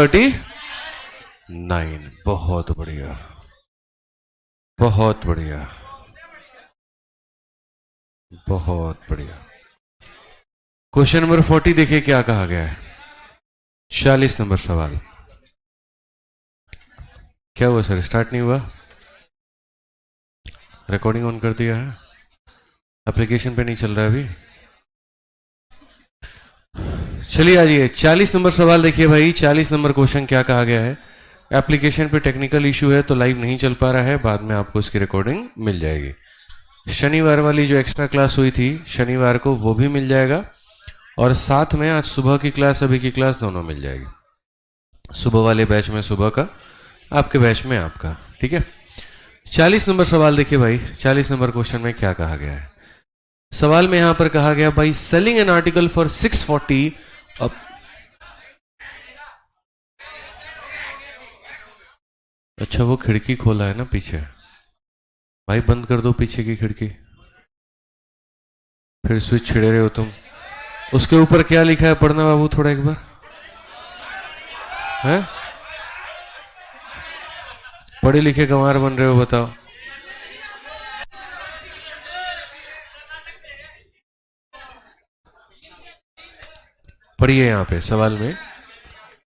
39। बहुत बढ़िया, बहुत बढ़िया, बहुत बढ़िया। क्वेश्चन नंबर 40 देखिए क्या कहा गया है। 40 नंबर सवाल। क्या हुआ सर, स्टार्ट नहीं हुआ? रिकॉर्डिंग ऑन कर दिया है, एप्लीकेशन पे नहीं चल रहा है अभी। चलिए आ जाइए 40 नंबर सवाल देखिए भाई। 40 नंबर क्वेश्चन क्या कहा गया है। एप्लीकेशन पे टेक्निकल इशू है तो लाइव नहीं चल पा रहा है, बाद में आपको इसकी रिकॉर्डिंग मिल जाएगी। शनिवार वाली जो एक्स्ट्रा क्लास हुई थी शनिवार को, वो भी मिल जाएगा, और साथ में आज सुबह की क्लास अभी की क्लास दोनों मिल जाएगी। सुबह वाले बैच में सुबह का, आपके बैच में आपका, ठीक है। 40 नंबर सवाल देखिए भाई। 40 नंबर क्वेश्चन में क्या कहा गया है। सवाल में यहां पर कहा गया भाई सेलिंग एन आर्टिकल फॉर 640। अच्छा वो खिड़की खोला है ना पीछे, भाई बंद कर दो पीछे की खिड़की, फिर स्विच छिड़े रहे हो तुम। उसके ऊपर क्या लिखा है पढ़ना बाबू थोड़ा एक बार है। पढ़े लिखे गंवार बन रहे हो, बताओ। पढ़िए यहां पे सवाल में,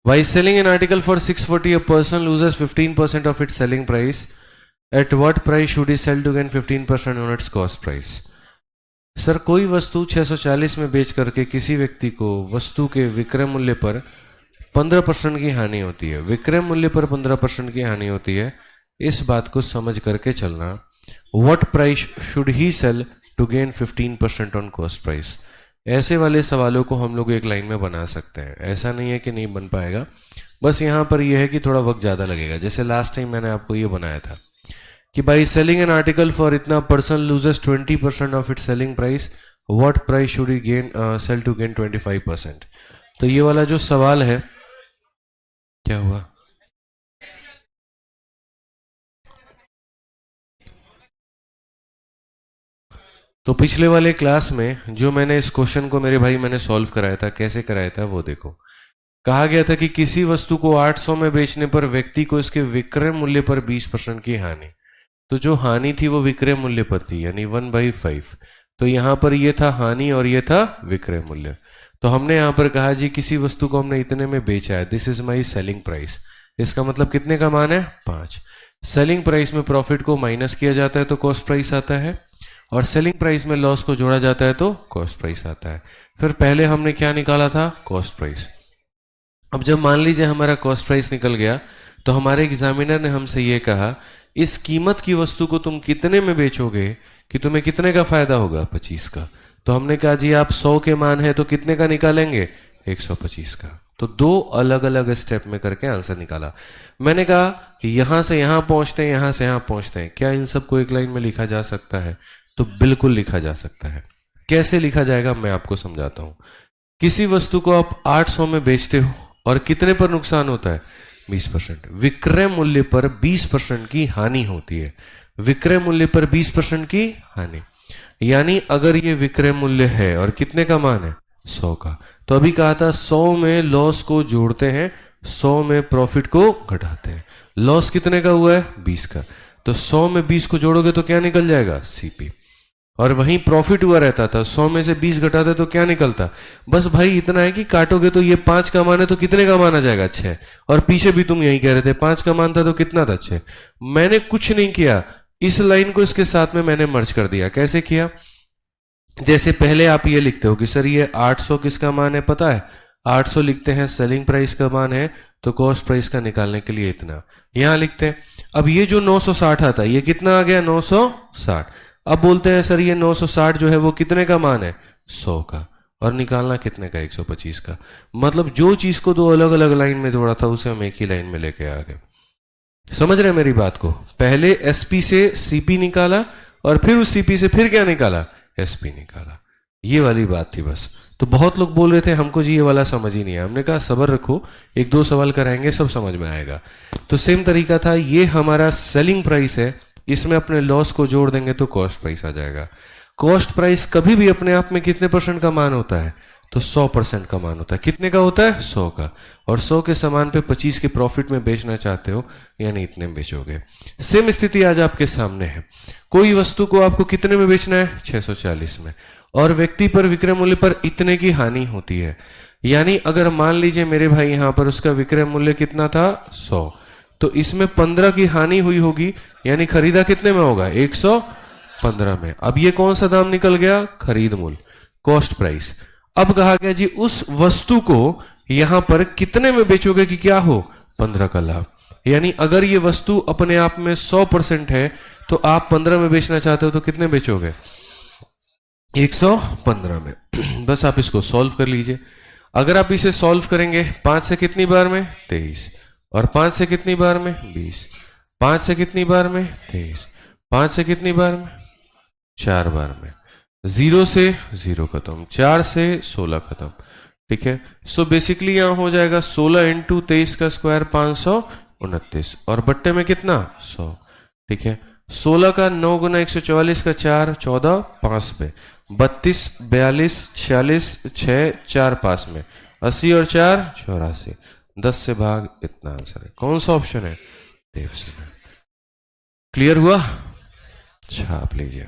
By selling an article for 640, a person loses 15% of its selling price. At what price should he sell to gain 15% on its cost price? Sir कोई वस्तु 640 में बेच करके किसी व्यक्ति को वस्तु के विक्रय मूल्य पर 15% की हानि होती है। विक्रय मूल्य पर 15% की हानि होती है, इस बात को समझ करके चलना। What price should he sell to gain 15% on cost price? ऐसे वाले सवालों को हम लोग एक लाइन में बना सकते हैं, ऐसा नहीं है कि नहीं बन पाएगा, बस यहां पर यह है कि थोड़ा वक्त ज्यादा लगेगा। जैसे लास्ट टाइम मैंने आपको ये बनाया था कि by selling an article for इतना person loses 20% of its selling price, what price should he gain sell to gain 25%। तो ये वाला जो सवाल है, क्या हुआ? तो पिछले वाले क्लास में जो मैंने इस क्वेश्चन को मेरे भाई मैंने सॉल्व कराया था, कैसे कराया था वो देखो। कहा गया था कि किसी वस्तु को 800 में बेचने पर व्यक्ति को इसके विक्रय मूल्य पर 20% की हानि। तो जो हानि थी वो विक्रय मूल्य पर थी, यानी 1/5। तो यहां पर ये था हानि और ये था विक्रय मूल्य। तो हमने यहां पर कहा जी किसी वस्तु को हमने इतने में बेचा है, this is my selling price. इसका मतलब कितने का मान है? 5। सेलिंग प्राइस में प्रॉफिट को माइनस किया जाता है तो कॉस्ट प्राइस आता है, और सेलिंग प्राइस में लॉस को जोड़ा जाता है तो कॉस्ट प्राइस आता है। फिर पहले हमने क्या निकाला था? Cost price. अब जब मान लीजिए हमारा कॉस्ट प्राइस निकल गया तो हमारे एग्जामिनर ने हमसे ये कहा इस कीमत की वस्तु को तुम कितने में बेचोगे कि तुम्हें कितने का फायदा होगा? 25 का। तो हमने कहा जी आप 100 के मान है तो कितने का निकालेंगे? 125 का। तो दो अलग अलग स्टेप में करके आंसर निकाला। मैंने कहा कि यहां से यहां पहुंचते हैं, यहां से यहां पहुंचते हैं, क्या इन सबको एक लाइन में लिखा जा सकता है? तो बिल्कुल लिखा जा सकता है। कैसे लिखा जाएगा मैं आपको समझाता हूं। किसी वस्तु को आप 800 में बेचते हो और कितने पर नुकसान होता है? 20%। विक्रय मूल्य पर 20% की हानि होती है। विक्रय मूल्य पर 20% की हानि, यानी अगर ये विक्रय मूल्य है और कितने का मान है? 100 का। तो अभी कहा था 100 में लॉस को जोड़ते हैं, 100 में प्रॉफिट को घटाते हैं। लॉस कितने का हुआ है? 20 का। तो 100 में 20 को जोड़ोगे तो क्या निकल जाएगा? सीपी। और वहीं प्रॉफिट हुआ रहता था, 100 में से 20 घटाते तो क्या निकलता? बस भाई इतना है कि काटोगे तो ये 5 का मान है तो कितने का मान आ जाएगा? 6। और पीछे भी तुम यही कह रहे थे 5 का मान था तो कितना था? 6। मैंने कुछ नहीं किया, इस लाइन को इसके साथ में मैंने मर्ज कर दिया। कैसे किया? जैसे पहले आप ये लिखते हो कि सर ये 800 किसका मान है पता है? 800 लिखते हैं सेलिंग प्राइस का मान है, तो कॉस्ट प्राइस का निकालने के लिए इतना यहां लिखते हैं। अब ये जो 960 आता है ये कितना आ गया? 960। अब बोलते हैं सर ये 960 जो है वो कितने का मान है? 100 का। और निकालना कितने का? 125 का। मतलब जो चीज को दो अलग अलग लाइन में जोड़ा था उसे हम एक ही लाइन में लेके आ गए। समझ रहे मेरी बात को? पहले एसपी से सीपी निकाला और फिर उस सीपी से फिर क्या निकाला? एसपी निकाला। ये वाली बात थी बस। तो बहुत लोग बोल रहे थे हमको जी ये वाला समझ ही नहीं है। हमने कहा सब्र रखो, 1-2 सवाल कराएंगे सब समझ में आएगा। तो सेम तरीका था, ये हमारा सेलिंग प्राइस है, इसमें अपने लॉस को जोड़ देंगे तो कॉस्ट प्राइस आ जाएगा। कॉस्ट प्राइस कभी भी अपने आप में कितने % का मान होता है? तो 100% का मान होता है। कितने का होता है? 100 का। और 100 के सामान पे 25 के प्रॉफिट में बेचना चाहते हो, यानी इतने में बेचोगे। सेम स्थिति आज आपके सामने है। कोई वस्तु को आपको कितने में बेचना है? 640 में, और व्यक्ति पर विक्रय मूल्य पर इतने की हानि होती है। यानी अगर मान लीजिए मेरे भाई यहां पर उसका विक्रय मूल्य कितना था? 100, तो इसमें 15 की हानि हुई होगी, यानी खरीदा कितने में होगा? 115 में। अब ये कौन सा दाम निकल गया? खरीद मूल्य, कॉस्ट प्राइस। अब कहा गया जी उस वस्तु को यहां पर कितने में बेचोगे कि क्या हो? 15 का लाभ। यानी अगर ये वस्तु अपने आप में 100% है तो आप 15 में बेचना चाहते हो तो कितने बेचोगे? 115 में। बस आप इसको सॉल्व कर लीजिए। अगर आप इसे सॉल्व करेंगे 5 से कितनी बार में? 23, और 5 से कितनी बार में? 20, 5 से कितनी बार में? 23, 5 से कितनी बार में? 4 बार में। 0 से 0 खत्म, 4 से 16 खत्म। ठीक है, सो बेसिकली यहां हो जाएगा 16 इंटू 23 का स्क्वायर 529, और बट्टे में कितना? 100। ठीक है, 16 का 9 गुना 144 का 4, 14, 5 पे 32, 42, 46, 6, 4 5 में 80 और 4 84, 10 से भाग, इतना आंसर है। कौन सा ऑप्शन है? डी ऑप्शन है। क्लियर हुआ? छाप लीजिए।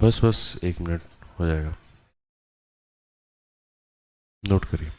बस बस 1 मिनट हो जाएगा, नोट करिए।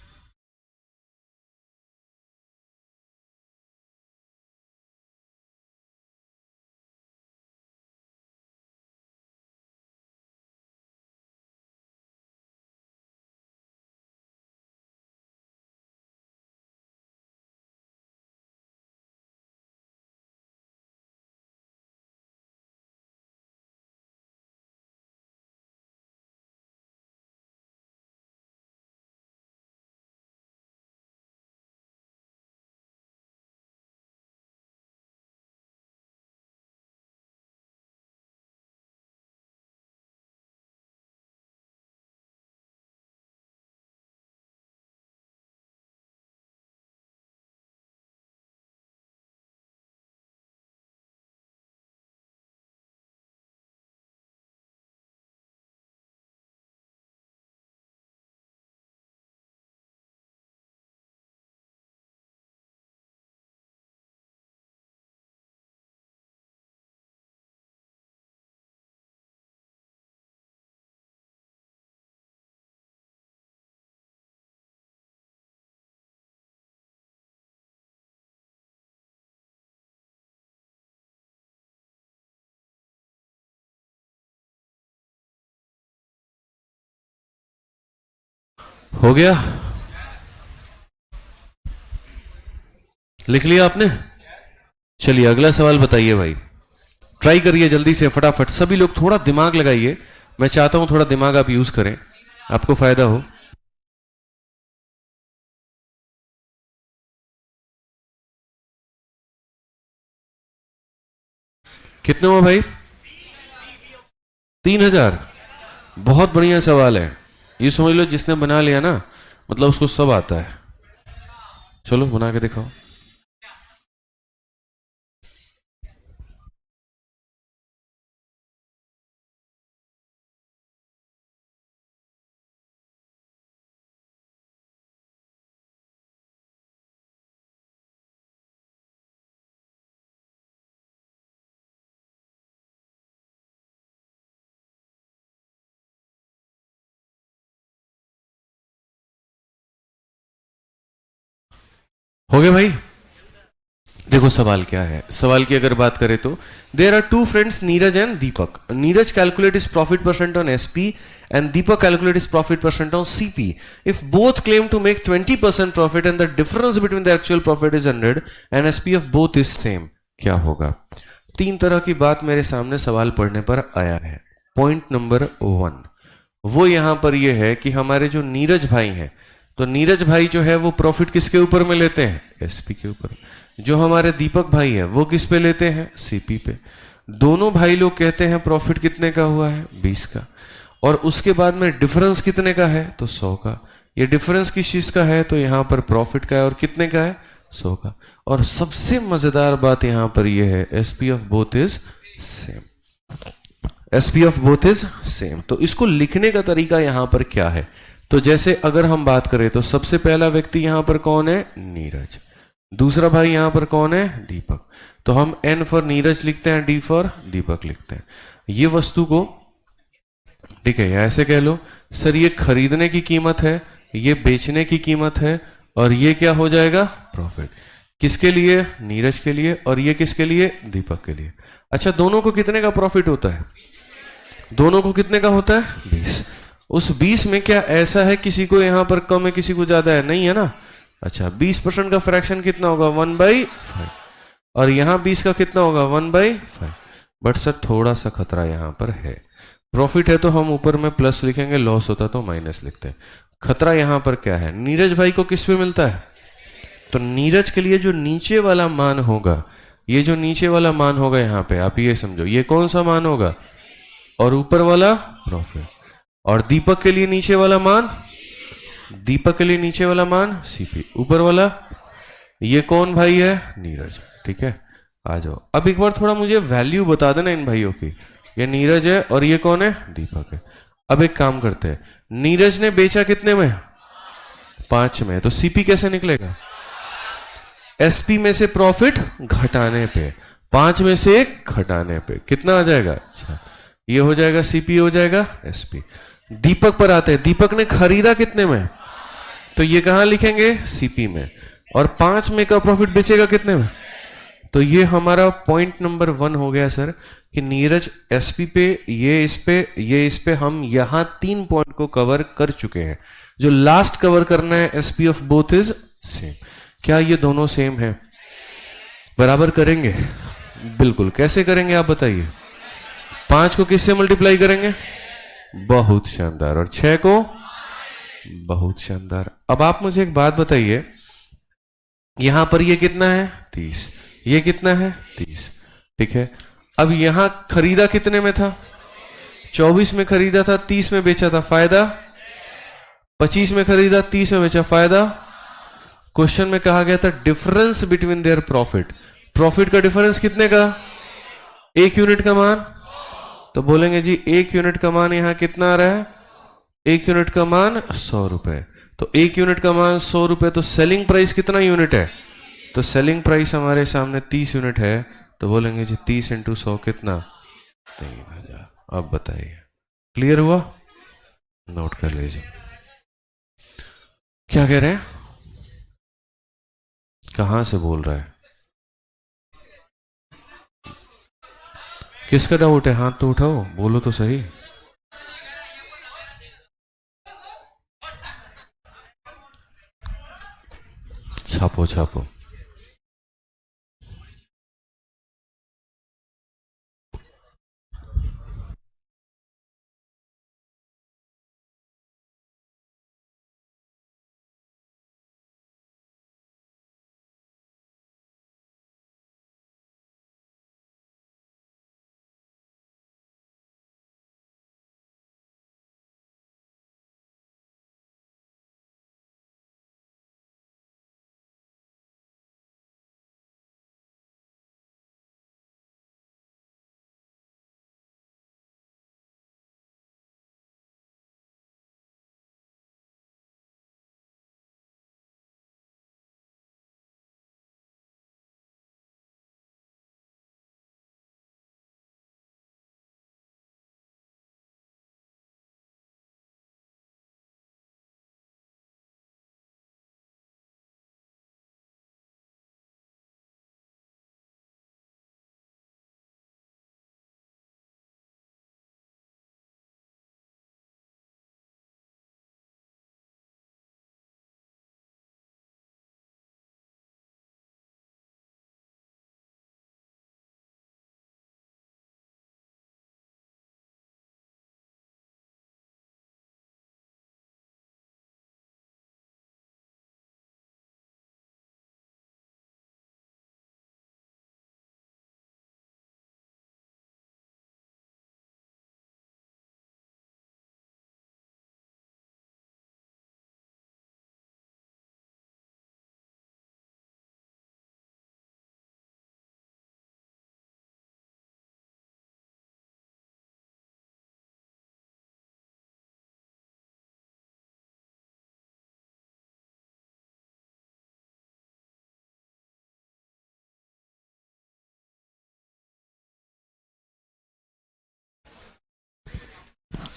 हो गया? लिख लिया आपने? चलिए अगला सवाल बताइए भाई। ट्राई करिए जल्दी से, फटाफट। सभी लोग थोड़ा दिमाग लगाइए, मैं चाहता हूं थोड़ा दिमाग आप यूज करें, आपको फायदा हो। कितने हुआ भाई? 3000। बहुत बढ़िया सवाल है। ये समझ लो जिसने बना लिया ना, मतलब उसको सब आता है। चलो बना के दिखाओ। हो गया भाई? देखो सवाल क्या है। सवाल की अगर बात करें तो there are two friends Neeraj and Deepak. Neeraj calculate is profit percent on SP and Deepak calculate is profit percent on CP. If both claim to make 20% profit and the difference between the actual profit is 100 and SP of both is same, क्या होगा? 3 तरह की बात मेरे सामने सवाल पढ़ने पर आया है। पॉइंट नंबर 1 वो यहां पर ये है कि हमारे जो नीरज भाई हैं तो नीरज भाई जो है वो प्रॉफिट किसके ऊपर में लेते हैं? एसपी के ऊपर। जो हमारे दीपक भाई है वो किस पे लेते हैं? सीपी पे। दोनों भाई लोग कहते हैं प्रॉफिट कितने का हुआ है? 20 का। और उसके बाद में डिफरेंस कितने का है? तो 100 का। ये डिफरेंस किस चीज का है? तो यहां पर प्रॉफिट का है। और कितने का है? 100 का। और सबसे मजेदार बात यहां पर यह है, SP of both is same. SP of both is same. तो इसको लिखने का तरीका यहां पर क्या है? तो जैसे अगर हम बात करें तो सबसे पहला व्यक्ति यहां पर कौन है? नीरज। दूसरा भाई यहां पर कौन है? दीपक। तो हम एन फॉर नीरज लिखते हैं, डी फॉर दीपक लिखते हैं। ये वस्तु को, ठीक है, ऐसे कह लो सर ये खरीदने की कीमत है, ये बेचने की कीमत है, और ये क्या हो जाएगा? प्रॉफिट। किसके लिए? नीरज के लिए। और ये किसके लिए? दीपक के लिए। अच्छा, दोनों को कितने का प्रॉफिट होता है? दोनों को कितने का होता है? 20। उस 20 में क्या ऐसा है किसी को यहां पर कम है किसी को ज्यादा है? नहीं है ना। अच्छा, 20% का फ्रैक्शन कितना होगा? 1/5। और यहां 20 का कितना होगा? 1/5। बट सर थोड़ा सा खतरा यहां पर है। प्रॉफिट है तो हम ऊपर में प्लस लिखेंगे, लॉस होता तो माइनस लिखते हैं। खतरा यहां पर क्या है? नीरज भाई को किस पे मिलता है? तो नीरज के लिए जो नीचे वाला मान होगा, ये जो नीचे वाला मान होगा यहां पे, आप ये समझो ये कौन सा मान होगा? और ऊपर वाला प्रॉफिट। और दीपक के लिए नीचे वाला मान, दीपक के लिए नीचे वाला मान सीपी। ऊपर वाला ये कौन भाई है? नीरज। ठीक है, आ जाओ। अब एक बार थोड़ा मुझे वैल्यू बता देना इन भाइयों की। ये नीरज है और ये कौन है? दीपक है। अब एक काम करते हैं, नीरज ने बेचा कितने में? 5 में। तो सीपी कैसे निकलेगा? एसपी में से प्रॉफिट घटाने पे, 5 में से 1 घटाने पे कितना आ जाएगा? अच्छा, ये हो जाएगा सीपी, हो जाएगा एसपी। दीपक पर आते हैं, दीपक ने खरीदा कितने में? तो ये कहां लिखेंगे? सीपी में। और 5 में का प्रॉफिट बेचेगा कितने में? तो ये हमारा पॉइंट नंबर 1 हो गया सर, कि नीरज एसपी पे, ये इस पे, ये इस पे, हम यहां 3 पॉइंट को कवर कर चुके हैं। जो लास्ट कवर करना है, SP of both is same. क्या ये दोनों सेम है? बराबर करेंगे? बिल्कुल। कैसे करेंगे आप बताइए? 5 को किससे मल्टीप्लाई करेंगे? बहुत शानदार। और 6 को? बहुत शानदार। अब आप मुझे एक बात बताइए, यहां पर ये कितना है? 30। ये कितना है? 30। ठीक है, अब यहां खरीदा कितने में था? 24 में खरीदा था, 30 में बेचा था, फायदा? 25 में खरीदा, 30 में बेचा, फायदा? क्वेश्चन में कहा गया था difference between their profit. Profit का डिफरेंस कितने का? 1 यूनिट का मान। तो बोलेंगे जी 1 यूनिट का मान यहां कितना आ रहा है? 1 यूनिट का मान 100 रुपए। तो 1 यूनिट का मान 100 रुपए, तो सेलिंग प्राइस कितना यूनिट है? तो सेलिंग प्राइस हमारे सामने 30 यूनिट है। तो बोलेंगे जी 30 × 100 कितना? 3000। अब बताइए, क्लियर हुआ? नोट कर लीजिए। क्या कह रहे हैं? कहां से बोल रहा है? किसका डाउट है? हाथ तो उठाओ, बोलो तो सही। छापो छापो।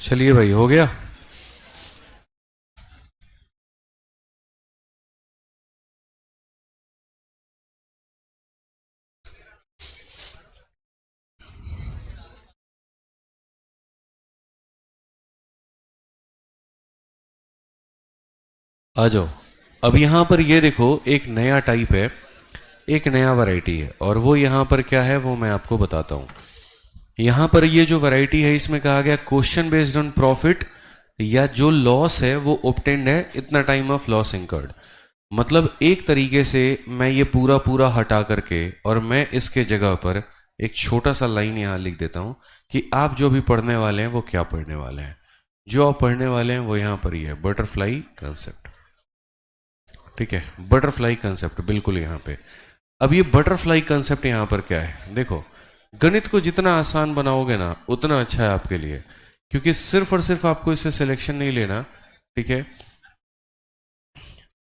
चलिए भाई, हो गया। आ जाओ। अब यहां पर ये देखो, एक नया टाइप है, एक नया वैरायटी है, और वो यहां पर क्या है वो मैं आपको बताता हूं। यहां पर ये जो वैरायटी है, इसमें कहा गया क्वेश्चन बेस्ड ऑन प्रॉफिट, या जो लॉस है वो ऑब्टेन्ड है इतना टाइम ऑफ लॉस इंकर्ड। मतलब एक तरीके से मैं ये पूरा पूरा हटा करके और मैं इसके जगह पर एक छोटा सा लाइन यहां लिख देता हूं कि आप जो भी पढ़ने वाले हैं वो क्या पढ़ने वाले हैं। जो आप पढ़ने वाले हैं वो यहां पर ही है, बटरफ्लाई कंसेप्ट। ठीक है, बटरफ्लाई कंसेप्ट बिल्कुल यहां पे। अब ये बटरफ्लाई कंसेप्ट यहां पर क्या है, देखो, गणित को जितना आसान बनाओगे ना उतना अच्छा है आपके लिए, क्योंकि सिर्फ और सिर्फ आपको इससे सिलेक्शन नहीं लेना। ठीक है,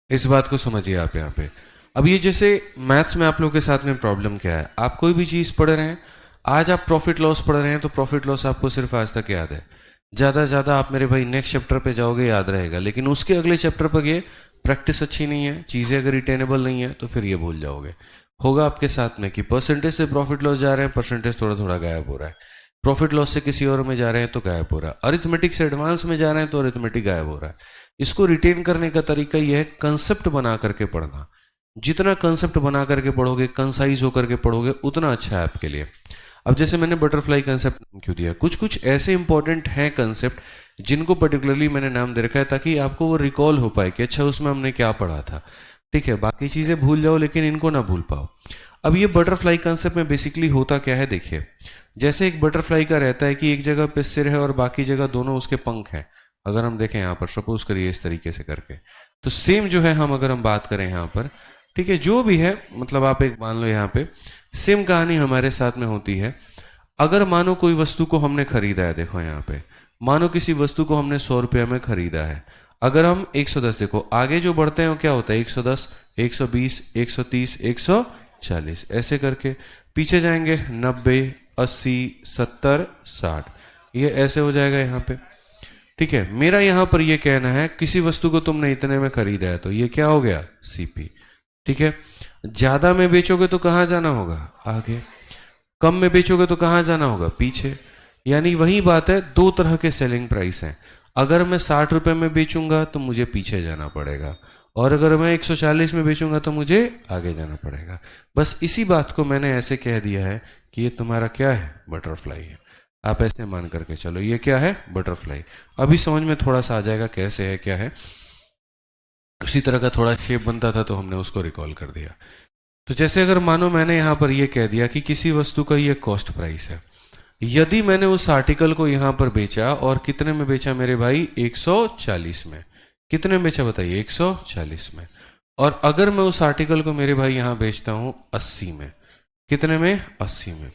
इस बात को समझिए आप यहाँ पे। अब ये जैसे मैथ्स में आप लोगों के साथ में प्रॉब्लम क्या है, आप कोई भी चीज पढ़ रहे हैं, आज आप प्रॉफिट लॉस पढ़ रहे हैं तो प्रॉफिट लॉस आपको सिर्फ आज तक याद है। ज्यादा से ज्यादा आप मेरे भाई नेक्स्ट चैप्टर पे जाओगे याद रहेगा, लेकिन उसके अगले चैप्टर पर गए, प्रैक्टिस अच्छी नहीं है, चीजें अगर रिटेनेबल नहीं है तो फिर ये भूल जाओगे। होगा आपके साथ में कि परसेंटेज से प्रॉफिट लॉस जा रहे हैं, परसेंटेज थोड़ा थोड़ा गायब हो रहा है, प्रॉफिट लॉस से किसी और में जा रहे हैं तो गायब हो रहा है, अरिथमेटिक से एडवांस में जा रहे हैं तो अरिथमेटिक गायब हो रहा है। इसको रिटेन करने का तरीका यह है कंसेप्ट बना करके पढ़ना। जितना कंसेप्ट बना करके पढ़ोगे, कंसाइज होकर के पढ़ोगे, उतना अच्छा है आपके लिए। अब जैसे मैंने बटरफ्लाई कंसेप्ट नाम क्यों दिया, कुछ कुछ ऐसे इंपॉर्टेंट हैं कंसेप्ट जिनको पर्टिकुलरली मैंने नाम दे रखा है ताकि आपको वो रिकॉल हो पाए कि अच्छा उसमें हमने क्या पढ़ा था। ठीक है, बाकी चीजें भूल जाओ लेकिन इनको ना भूल पाओ। अब ये बटरफ्लाई कंसेप्ट में बेसिकली होता क्या है, देखिए, जैसे एक बटरफ्लाई का रहता है कि एक जगह पे सिर है और बाकी जगह दोनों उसके पंख हैं। अगर हम देखें यहाँ पर, सपोज करिए इस तरीके से करके, तो सेम जो है हम अगर हम बात करें यहाँ पर, ठीक है, जो भी है, मतलब आप एक मान लो यहाँ पे सेम कहानी हमारे साथ में होती है। अगर मानो कोई वस्तु को हमने खरीदा है, देखो यहाँ पे, मानो किसी वस्तु को हमने 100 रुपया में खरीदा है। अगर हम 110, देखो आगे जो बढ़ते हैं वो क्या होता है, 110, 120, 130, 140, ऐसे करके पीछे जाएंगे 90, 80, 70, 60, ये ऐसे हो जाएगा यहाँ पे। ठीक है, मेरा यहां पर यह कहना है किसी वस्तु को तुमने इतने में खरीदा है तो ये क्या हो गया, सीपी। ठीक है, ज्यादा में बेचोगे तो कहां जाना होगा, आगे। कम में बेचोगे तो कहां जाना होगा, पीछे। यानी वही बात है, दो तरह के सेलिंग प्राइस हैं। अगर मैं 60 रुपए में बेचूंगा तो मुझे पीछे जाना पड़ेगा, और अगर मैं 140 में बेचूंगा तो मुझे आगे जाना पड़ेगा। बस इसी बात को मैंने ऐसे कह दिया है कि ये तुम्हारा क्या है, बटरफ्लाई है। आप ऐसे मान करके चलो, ये क्या है, बटरफ्लाई। अभी समझ में थोड़ा सा आ जाएगा कैसे है, क्या है। उसी तरह का थोड़ा शेप बनता था तो हमने उसको रिकॉल कर दिया। तो जैसे अगर मानो मैंने यहां पर यह कह दिया कि किसी वस्तु का ये कॉस्ट प्राइस है, यदि मैंने उस आर्टिकल को यहां पर बेचा, और कितने में बेचा मेरे भाई, 140 में। कितने में बेचा बताइए, 140 में। और अगर मैं उस आर्टिकल को मेरे भाई यहां बेचता हूं 80 में, कितने में, 80 में।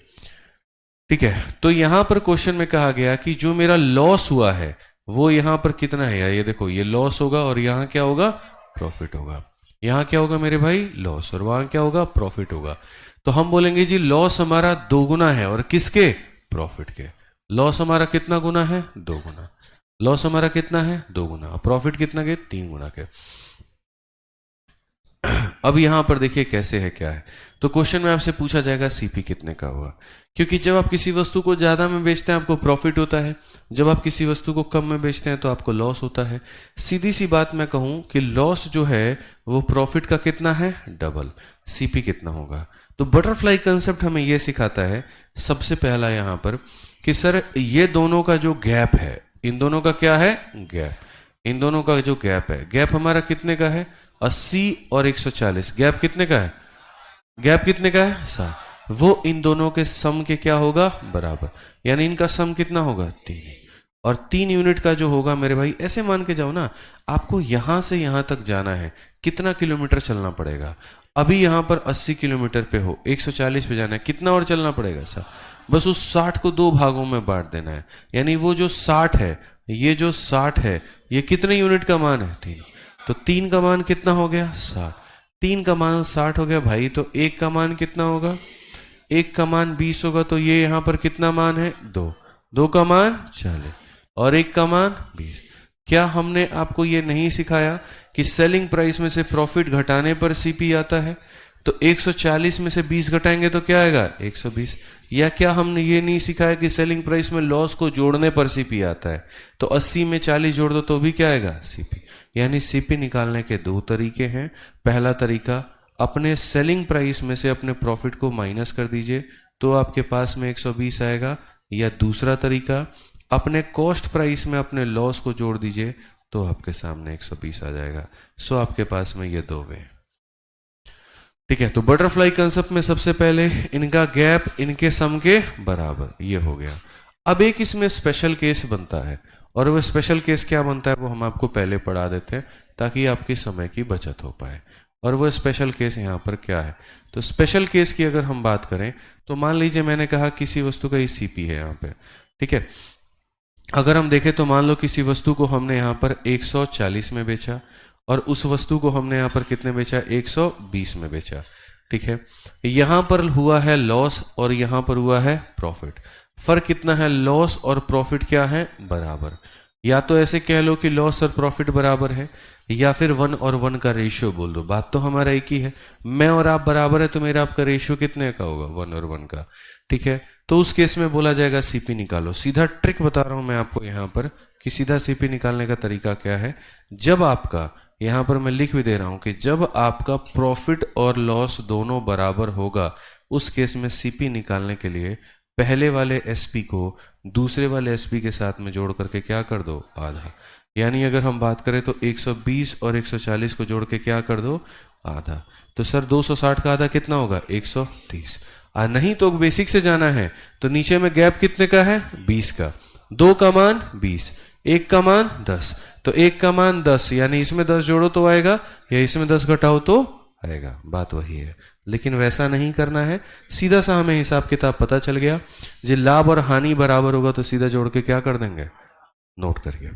ठीक है, तो यहां पर क्वेश्चन में कहा गया कि जो मेरा लॉस हुआ है वो यहां पर कितना है, ये देखो, ये लॉस होगा और यहां क्या होगा, प्रॉफिट होगा। यहां क्या होगा मेरे भाई, लॉस, और वहां क्या होगा, प्रॉफिट होगा। तो हम बोलेंगे जी लॉस हमारा 2 गुना है, और किसके, प्रॉफिट के। लॉस हमारा कितना गुना है, 2 गुना। लॉस हमारा कितना है, 2 गुना। और प्रॉफिट कितना के, 3 गुना के। अब यहां पर देखिए कैसे है, क्या है। तो क्वेश्चन में आपसे पूछा जाएगा सीपी कितने का हुआ, क्योंकि जब आप किसी वस्तु को ज्यादा में बेचते हैं आपको प्रॉफिट होता है, जब आप किसी वस्तु को कम में बेचते हैं तो आपको लॉस होता है। सीधी सी बात मैं कहूं कि लॉस जो है वो प्रॉफिट का कितना है, डबल। सीपी कितना होगा। तो बटरफ्लाई कंसेप्ट हमें यह सिखाता है सबसे पहला यहां पर कि सर ये दोनों का जो गैप है, इन दोनों का क्या है, गैप। इन दोनों का जो गैप है, गैप हमारा कितने का है, 80 और 140। गैप कितने का है, गैप कितने का है, 60। वो इन दोनों के सम के क्या होगा, बराबर। यानी इनका सम कितना होगा, 3। और 3 यूनिट का जो होगा मेरे भाई, ऐसे मान के जाओ ना, आपको यहां से यहां तक जाना है, कितना किलोमीटर चलना पड़ेगा। अभी यहां पर 80 किलोमीटर पे हो, 140 पे जाना है, कितना और चलना पड़ेगा सर, बस उस 60 को 2 भागों में बांट देना है। यानी वो जो 60 है, ये जो 60 है, ये कितने यूनिट का मान है, 3। तो 3 का मान कितना हो गया, 60। 3 का मान 60 हो गया भाई, तो 1 का मान कितना होगा, 1 का मान 20 होगा, तो ये यहां पर कितना मान है, 2। 2 का मान 40। और एक का मान 20। क्या हमने आपको ये नहीं सिखाया कि सेलिंग प्राइस में से प्रॉफिट घटाने पर सीपी आता है? तो 140 में से 20 घटाएंगे तो क्या आएगा? 120। या क्या हमने ये नहीं सिखाया कि सेलिंग प्राइस में लॉस को जोड़ने पर सीपी आता है? तो 80 में 40 जोड़ दो तो भी क्या आएगा? सीपी। यानी सीपी निकालने के दो तरीके हैं। पहला तरीका, अपने सेलिंग प्राइस में से अपने प्रॉफिट को माइनस कर दीजिए तो आपके पास में 120 आएगा। या दूसरा तरीका, अपने कॉस्ट प्राइस में अपने लॉस को जोड़ दीजिए तो आपके सामने 120 आ जाएगा। सो आपके पास में ये दो वे। ठीक है, तो बटरफ्लाई कंसेप्ट में सबसे पहले इनका गैप इनके सम के बराबर, ये हो गया। अब एक इसमें स्पेशल केस बनता है, और वह स्पेशल केस क्या बनता है वो हम आपको पहले पढ़ा देते हैं ताकि आपकी समय की बचत हो पाए। और वह स्पेशल केस यहाँ पर क्या है? तो स्पेशल केस की अगर हम बात करें तो मान लीजिए मैंने कहा किसी वस्तु का सीपी है यहाँ पे, ठीक है। अगर हम देखें तो मान लो किसी वस्तु को हमने यहाँ पर 140 में बेचा और उस वस्तु को हमने यहाँ पर कितने बेचा? 120 में बेचा, ठीक है। यहाँ पर हुआ है लॉस और यहाँ पर हुआ है प्रॉफिट। फर्क कितना है? लॉस और प्रॉफिट क्या है? बराबर। या तो ऐसे कह लो कि लॉस और प्रॉफिट बराबर है, या फिर 1 और 1 का रेशियो बोल दो। बात तो हमारा एक ही है, मैं और आप बराबर है तो मेरा आपका रेशियो कितने का होगा? 1 और 1 का, ठीक है। तो उस केस में बोला जाएगा सीपी निकालो। सीधा ट्रिक बता रहा हूं मैं आपको यहाँ पर कि सीधा सीपी निकालने का तरीका क्या है। जब आपका, यहाँ पर मैं लिख भी दे रहा हूं कि जब आपका प्रॉफिट और लॉस दोनों बराबर होगा, उस केस में सीपी निकालने के लिए पहले वाले एसपी को दूसरे वाले एसपी के साथ में जोड़ करके क्या कर दो? आधा। यानी अगर हम बात करें तो 120 और 140 को जोड़ के क्या कर दो? आधा। तो सर 260 का आधा कितना होगा? 130। नहीं तो बेसिक से जाना है तो नीचे में गैप कितने का है? 20 का। 2 का मान 20, 1 का मान 10, तो 1 का मान 10, यानी इसमें 10 जोड़ो तो आएगा, या इसमें 10 घटाओ तो आएगा। बात वही है, लेकिन वैसा नहीं करना है। सीधा सा हमें हिसाब किताब पता चल गया, जो लाभ और हानि बराबर होगा तो सीधा जोड़ के क्या कर देंगे? नोट करिए।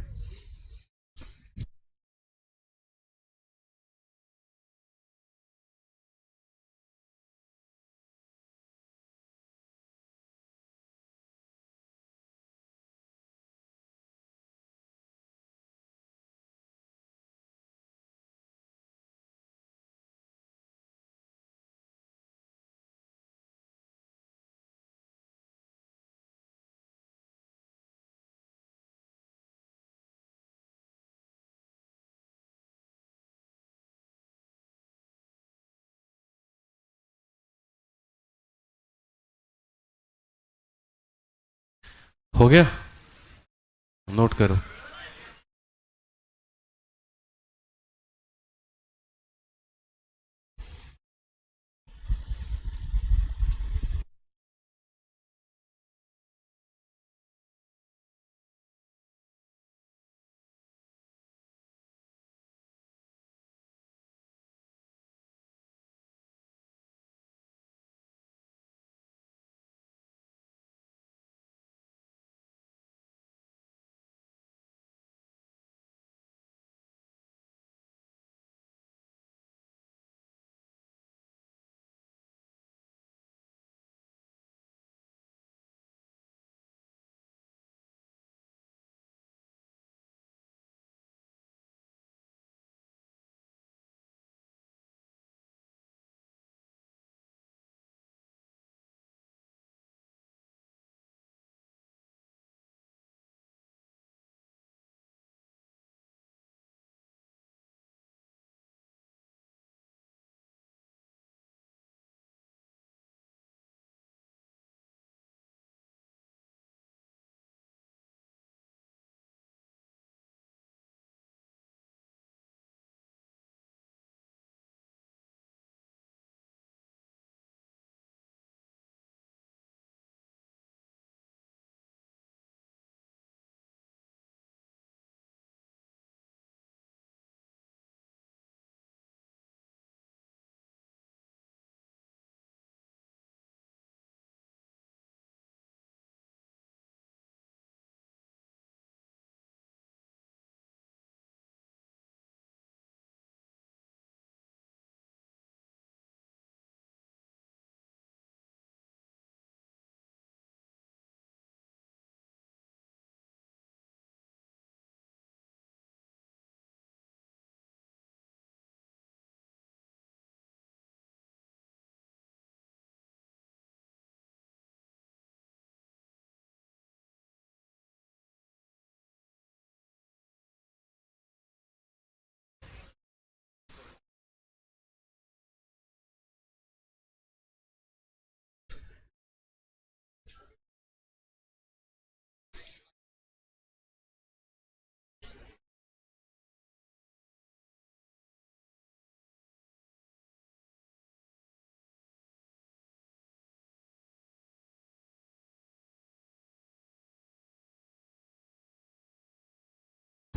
हो गया? नोट करो।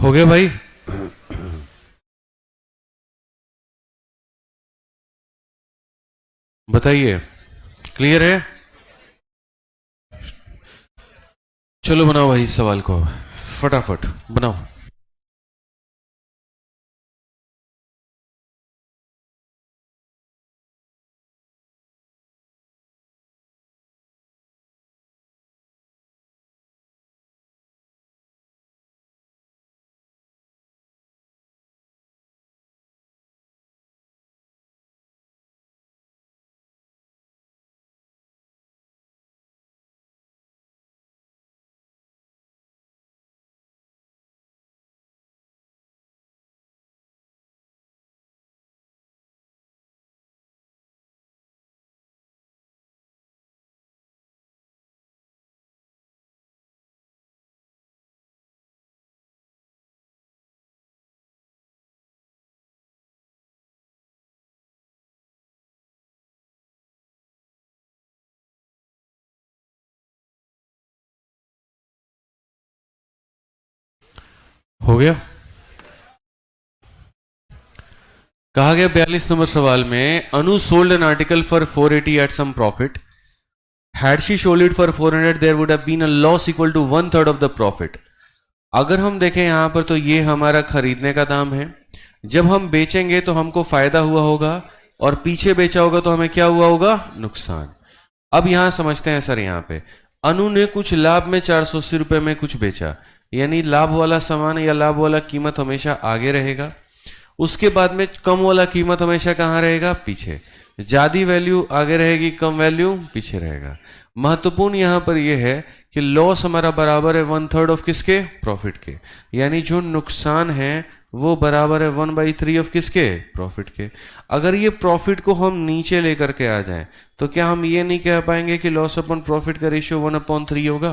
हो गया भाई? बताइए, क्लियर है? चलो बनाओ भाई इस सवाल को, फटाफट बनाओ। हो गया? कहा गया 42 नंबर सवाल में, Anu sold an article for 480 at some profit, had she sold it for 400 there would have been a loss equal to 1/3 of the profit. अगर हम देखें यहां पर तो ये हमारा खरीदने का दाम है, जब हम बेचेंगे तो हमको फायदा हुआ होगा, और पीछे बेचा होगा तो हमें क्या हुआ होगा? नुकसान। अब यहां समझते हैं सर, यहां पे अनु ने कुछ लाभ में 480 रुपए में कुछ बेचा, यानी लाभ वाला सामान या लाभ वाला कीमत हमेशा आगे रहेगा, उसके बाद में कम वाला कीमत हमेशा कहां रहेगा? पीछे। ज्यादा वैल्यू आगे रहेगी, कम वैल्यू पीछे रहेगा। महत्वपूर्ण यहां पर यह है कि लॉस हमारा बराबर है 1/3 ऑफ किसके? प्रॉफिट के, यानी जो नुकसान है वो बराबर है 1/3 ऑफ किसके? प्रॉफिट के। अगर ये प्रॉफिट को हम नीचे लेकर के आ जाएं तो क्या हम ये नहीं कह पाएंगे कि लॉस अपॉन प्रॉफिट का रेशियो 1/3 होगा?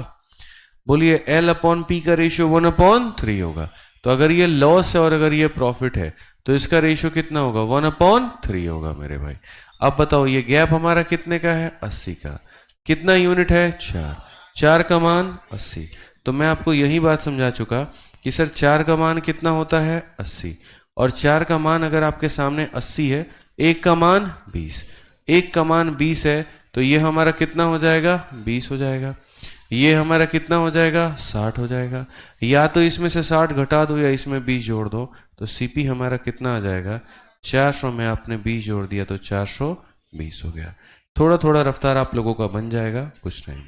बोलिए, L अपॉन P का रेशियो 1/3 होगा। तो अगर ये लॉस है और अगर ये प्रॉफिट है तो इसका रेशियो कितना होगा? 1/3 होगा मेरे भाई। अब बताओ, ये गैप हमारा कितने का है? 80 का। कितना यूनिट है? 4। 4 का मान 80। तो मैं आपको यही बात समझा चुका कि सर 4 का मान कितना होता है? 80। और 4 का मान अगर आपके सामने 80 है, 1 का मान 20, 1 का मान 20 है, तो ये हमारा कितना हो जाएगा? 20 हो जाएगा। ये हमारा कितना हो जाएगा? 60 हो जाएगा। या तो इसमें से 60 घटा दो या इसमें 20 जोड़ दो, तो सीपी हमारा कितना आ जाएगा? 400 में आपने 20 जोड़ दिया तो 420 हो गया। थोड़ा थोड़ा रफ्तार आप लोगों का बन जाएगा कुछ टाइम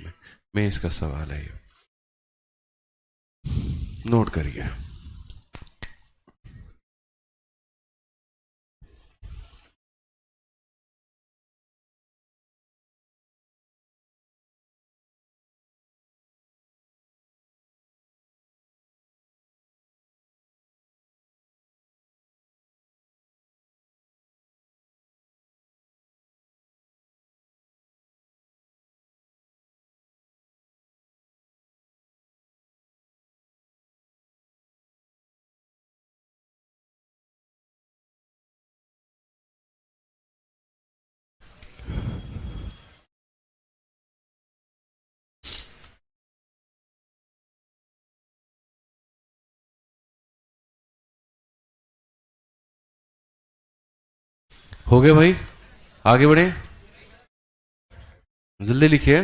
में इसका सवाल है, ये नोट करिए। हो गया भाई? आगे बढ़े, जल्दी लिखिए।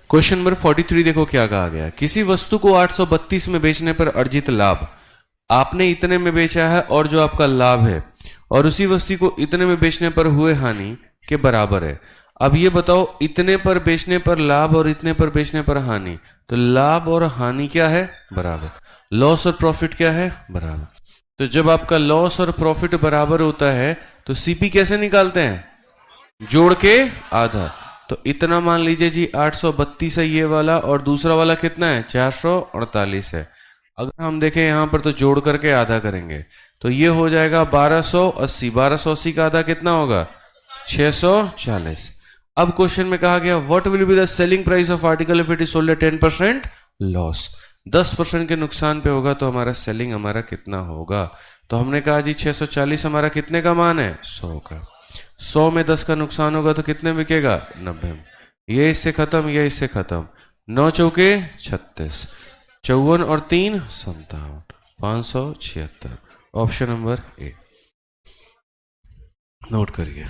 क्वेश्चन नंबर 43 देखो क्या कहा गया। किसी वस्तु को 832 में बेचने पर अर्जित लाभ आपने इतने में बेचा है और जो आपका लाभ है, और उसी वस्तु को इतने में बेचने पर हुए हानि के बराबर है। अब ये बताओ, इतने पर बेचने पर लाभ और इतने पर बेचने पर हानि, तो लाभ और हानि क्या है? बराबर। लॉस और प्रॉफिट क्या है? बराबर। तो जब आपका लॉस और प्रॉफिट बराबर होता है तो सीपी कैसे निकालते हैं? जोड़ के आधा। तो इतना मान लीजिए जी 832 है ये वाला, और दूसरा वाला कितना है? 448 है। अगर हम देखें यहां पर तो जोड़ करके आधा करेंगे तो ये हो जाएगा 1280। 1280 का आधा कितना होगा? 640। अब क्वेश्चन में कहा गया, what will be the selling price of article if it is sold at 10% loss. 10% के नुकसान पे होगा तो हमारा सेलिंग हमारा कितना होगा? तो हमने कहा जी 640 हमारा कितने का मान है? 100 का। 100 में 10 का नुकसान होगा तो कितने बिकेगा? 90 में। ये इससे खत्म, ये इससे खत्म। 9 चौके 36, 54 और 3 57, 576। Option number A. नोट करिए।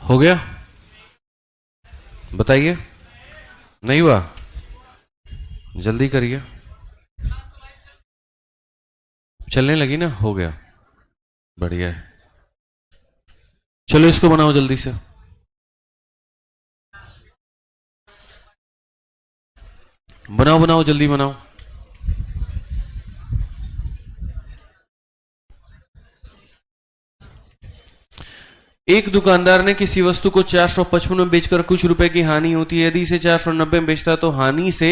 हो गया? बताइए। नहीं हुआ? जल्दी करिए। चलने लगी ना? हो गया। बढ़िया है। चलो इसको बनाओ जल्दी से। बनाओ बनाओ, जल्दी बनाओ। एक दुकानदार ने किसी वस्तु को 455 में बेचकर कुछ रुपए की हानि होती है। यदि इसे 490 में बेचता तो हानि से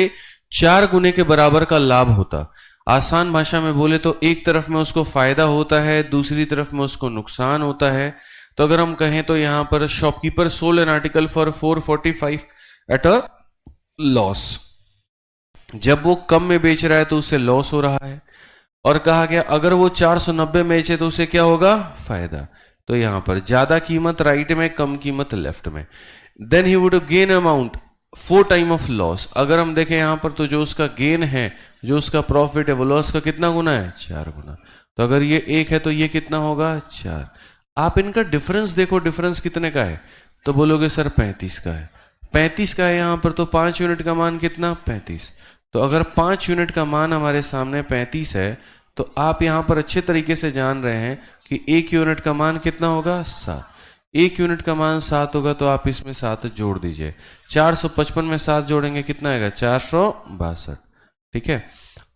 4 गुने के बराबर का लाभ होता। आसान भाषा में बोले तो एक तरफ में उसको फायदा होता है, दूसरी तरफ में उसको नुकसान होता है। तो अगर हम कहें तो यहां पर shopkeeper sold an article for 445 at a loss. जब वो कम में बेच रहा है तो उससे लॉस हो रहा है। और कहा गया अगर वो 490 में बेचे तो उसे क्या होगा? फायदा। तो यहां पर ज्यादा कीमत राइट में, कम कीमत लेफ्ट में। Then he would gain amount 4 time of loss. अगर हम देखें यहां पर तो जो उसका गेन है, जो उसका प्रॉफिट है, वो लॉस का कितना गुना है? 4 गुना। तो अगर ये 1 है तो ये कितना होगा? 4। आप इनका डिफरेंस देखो, डिफरेंस कितने का है? तो बोलोगे सर 35 का है। 35 का है यहां पर, तो 5 यूनिट का मान कितना? 35। तो अगर 5 यूनिट का मान हमारे सामने 35 है तो आप यहां पर अच्छे तरीके से जान रहे हैं कि 1 यूनिट का मान कितना होगा? 7। 1 यूनिट का मान 7 होगा तो आप इसमें 7 जोड़ दीजिए। 455 में 7 जोड़ेंगे कितना आएगा? 462। ठीक है।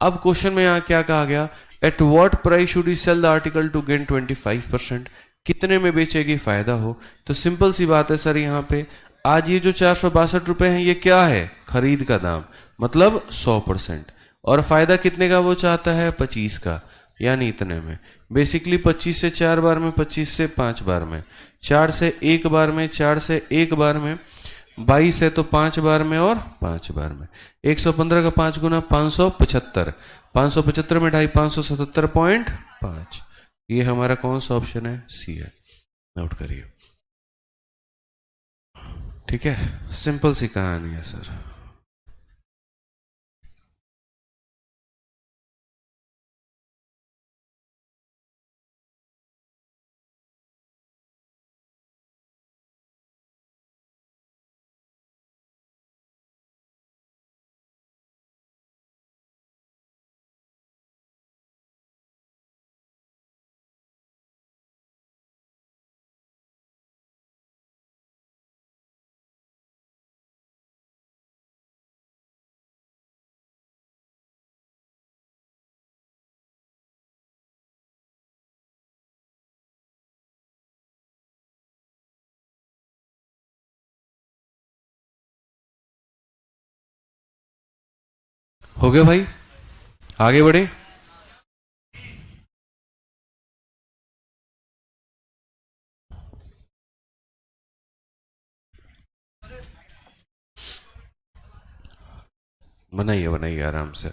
अब क्वेश्चन में यहां क्या कहा गया? At what price should you sell the article to gain 25%? कितने में बेचेगी फायदा हो? तो सिंपल सी बात है सर, यहां पे आज ये जो 462 है ये क्या है? खरीद का दाम, मतलब 100%। और फायदा कितने का वो चाहता है? 25 का, यानी इतने में। बेसिकली 25 से 4 बार में, 25 से 5 बार में, 4 से 1 बार में, 4 से 1 बार में, 22 है तो 5 बार में और 5 बार में। 115 का 5 गुना 575, 575 में ढाई 577.5। ये हमारा कौन सा ऑप्शन है? सी है। नोट करिए। ठीक है, सिंपल सी कहानी है सर। हो गया भाई? आगे बढ़े। बनाइए बनाइए आराम से।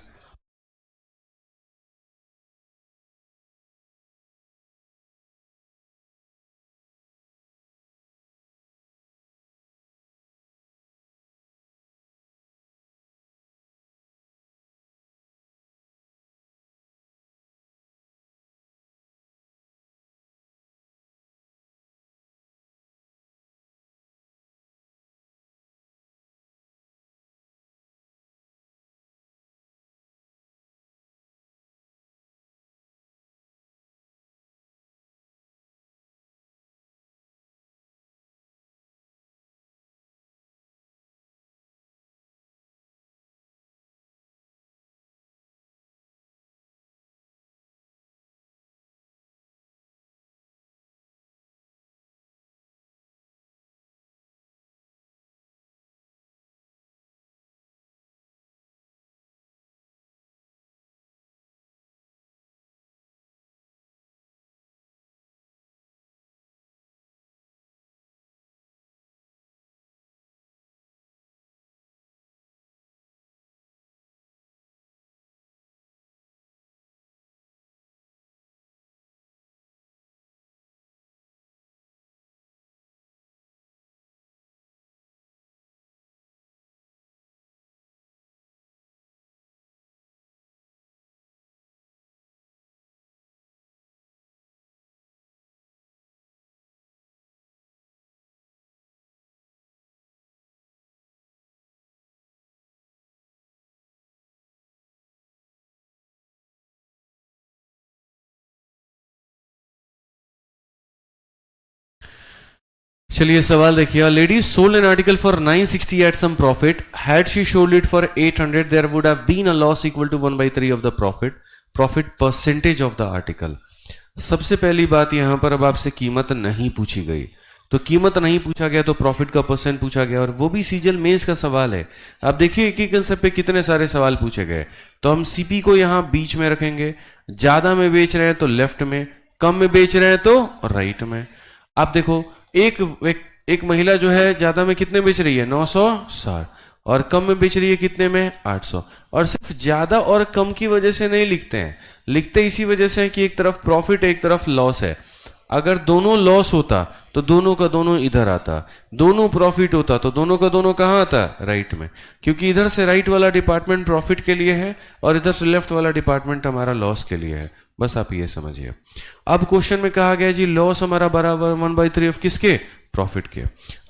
चलिए सवाल देखिए, lady sold an article for 960 at some profit, had she sold it for 800 there would have been a loss equal to 1/3 of the profit percentage of the article. सबसे पहली बात यहां पर अब आपसे कीमत नहीं पूछी गई, तो कीमत नहीं पूछा गया तो प्रॉफिट का परसेंट पूछा गया, और वो भी सीजल मेंस का सवाल है। आप देखिए एक ही कंसेप्ट पे कितने सारे सवाल पूछे गए। तो हम सीपी को यहां बीच में रखेंगे, ज्यादा में बेच रहे हैं तो लेफ्ट में, कम में बेच रहे हैं तो राइट में। आप देखो एक महिला जो है ज्यादा में कितने बेच रही है 960, और कम में बेच रही है कितने में 800। और सिर्फ ज्यादा और कम की वजह से नहीं लिखते हैं, लिखते इसी वजह से है कि एक तरफ प्रॉफिट है एक तरफ लॉस है। अगर दोनों लॉस होता तो दोनों का दोनों इधर आता, दोनों प्रॉफिट होता तो दोनों का दोनों कहां आता, राइट में, क्योंकि इधर से राइट वाला डिपार्टमेंट प्रॉफिट के लिए है और इधर से लेफ्ट वाला डिपार्टमेंट हमारा लॉस के लिए है। बस आप ये समझिए। अब क्वेश्चन में कहा गया जी लॉस हमारा बराबर 1/3 ऑफ किसके, प्रॉफिट के।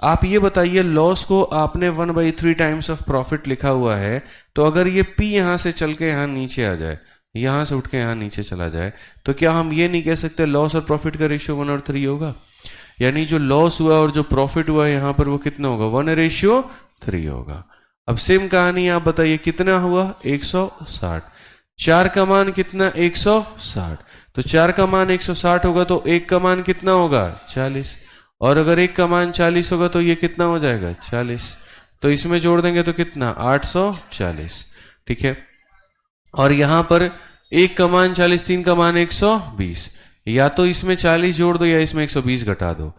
आप ये बताइए लॉस को आपने 1/3 टाइम्स ऑफ प्रॉफिट लिखा हुआ है, तो अगर ये पी यहां से चल के यहां नीचे आ जाए, यहां से उठ के यहां नीचे चला जाए, तो क्या हम ये नहीं कह सकते लॉस और प्रॉफिट का रेशियो 1/3 होगा? यानी जो लॉस हुआ और जो प्रॉफिट हुआ यहां पर वो कितना होगा, 1/3 होगा। अब सेम कहानी आप बताइए कितना हुआ 160, 4 का मान कितना 160, तो 4 का मान 160 होगा तो 1 का मान कितना होगा 40, और अगर 1 का मान 40 होगा तो ये कितना हो जाएगा 40, तो इसमें जोड़ देंगे तो कितना 840, ठीक है। और यहां पर 1 का मान 40, 3 का मान 120, या तो इसमें 40 जोड़ दो या इसमें 120 घटा दो।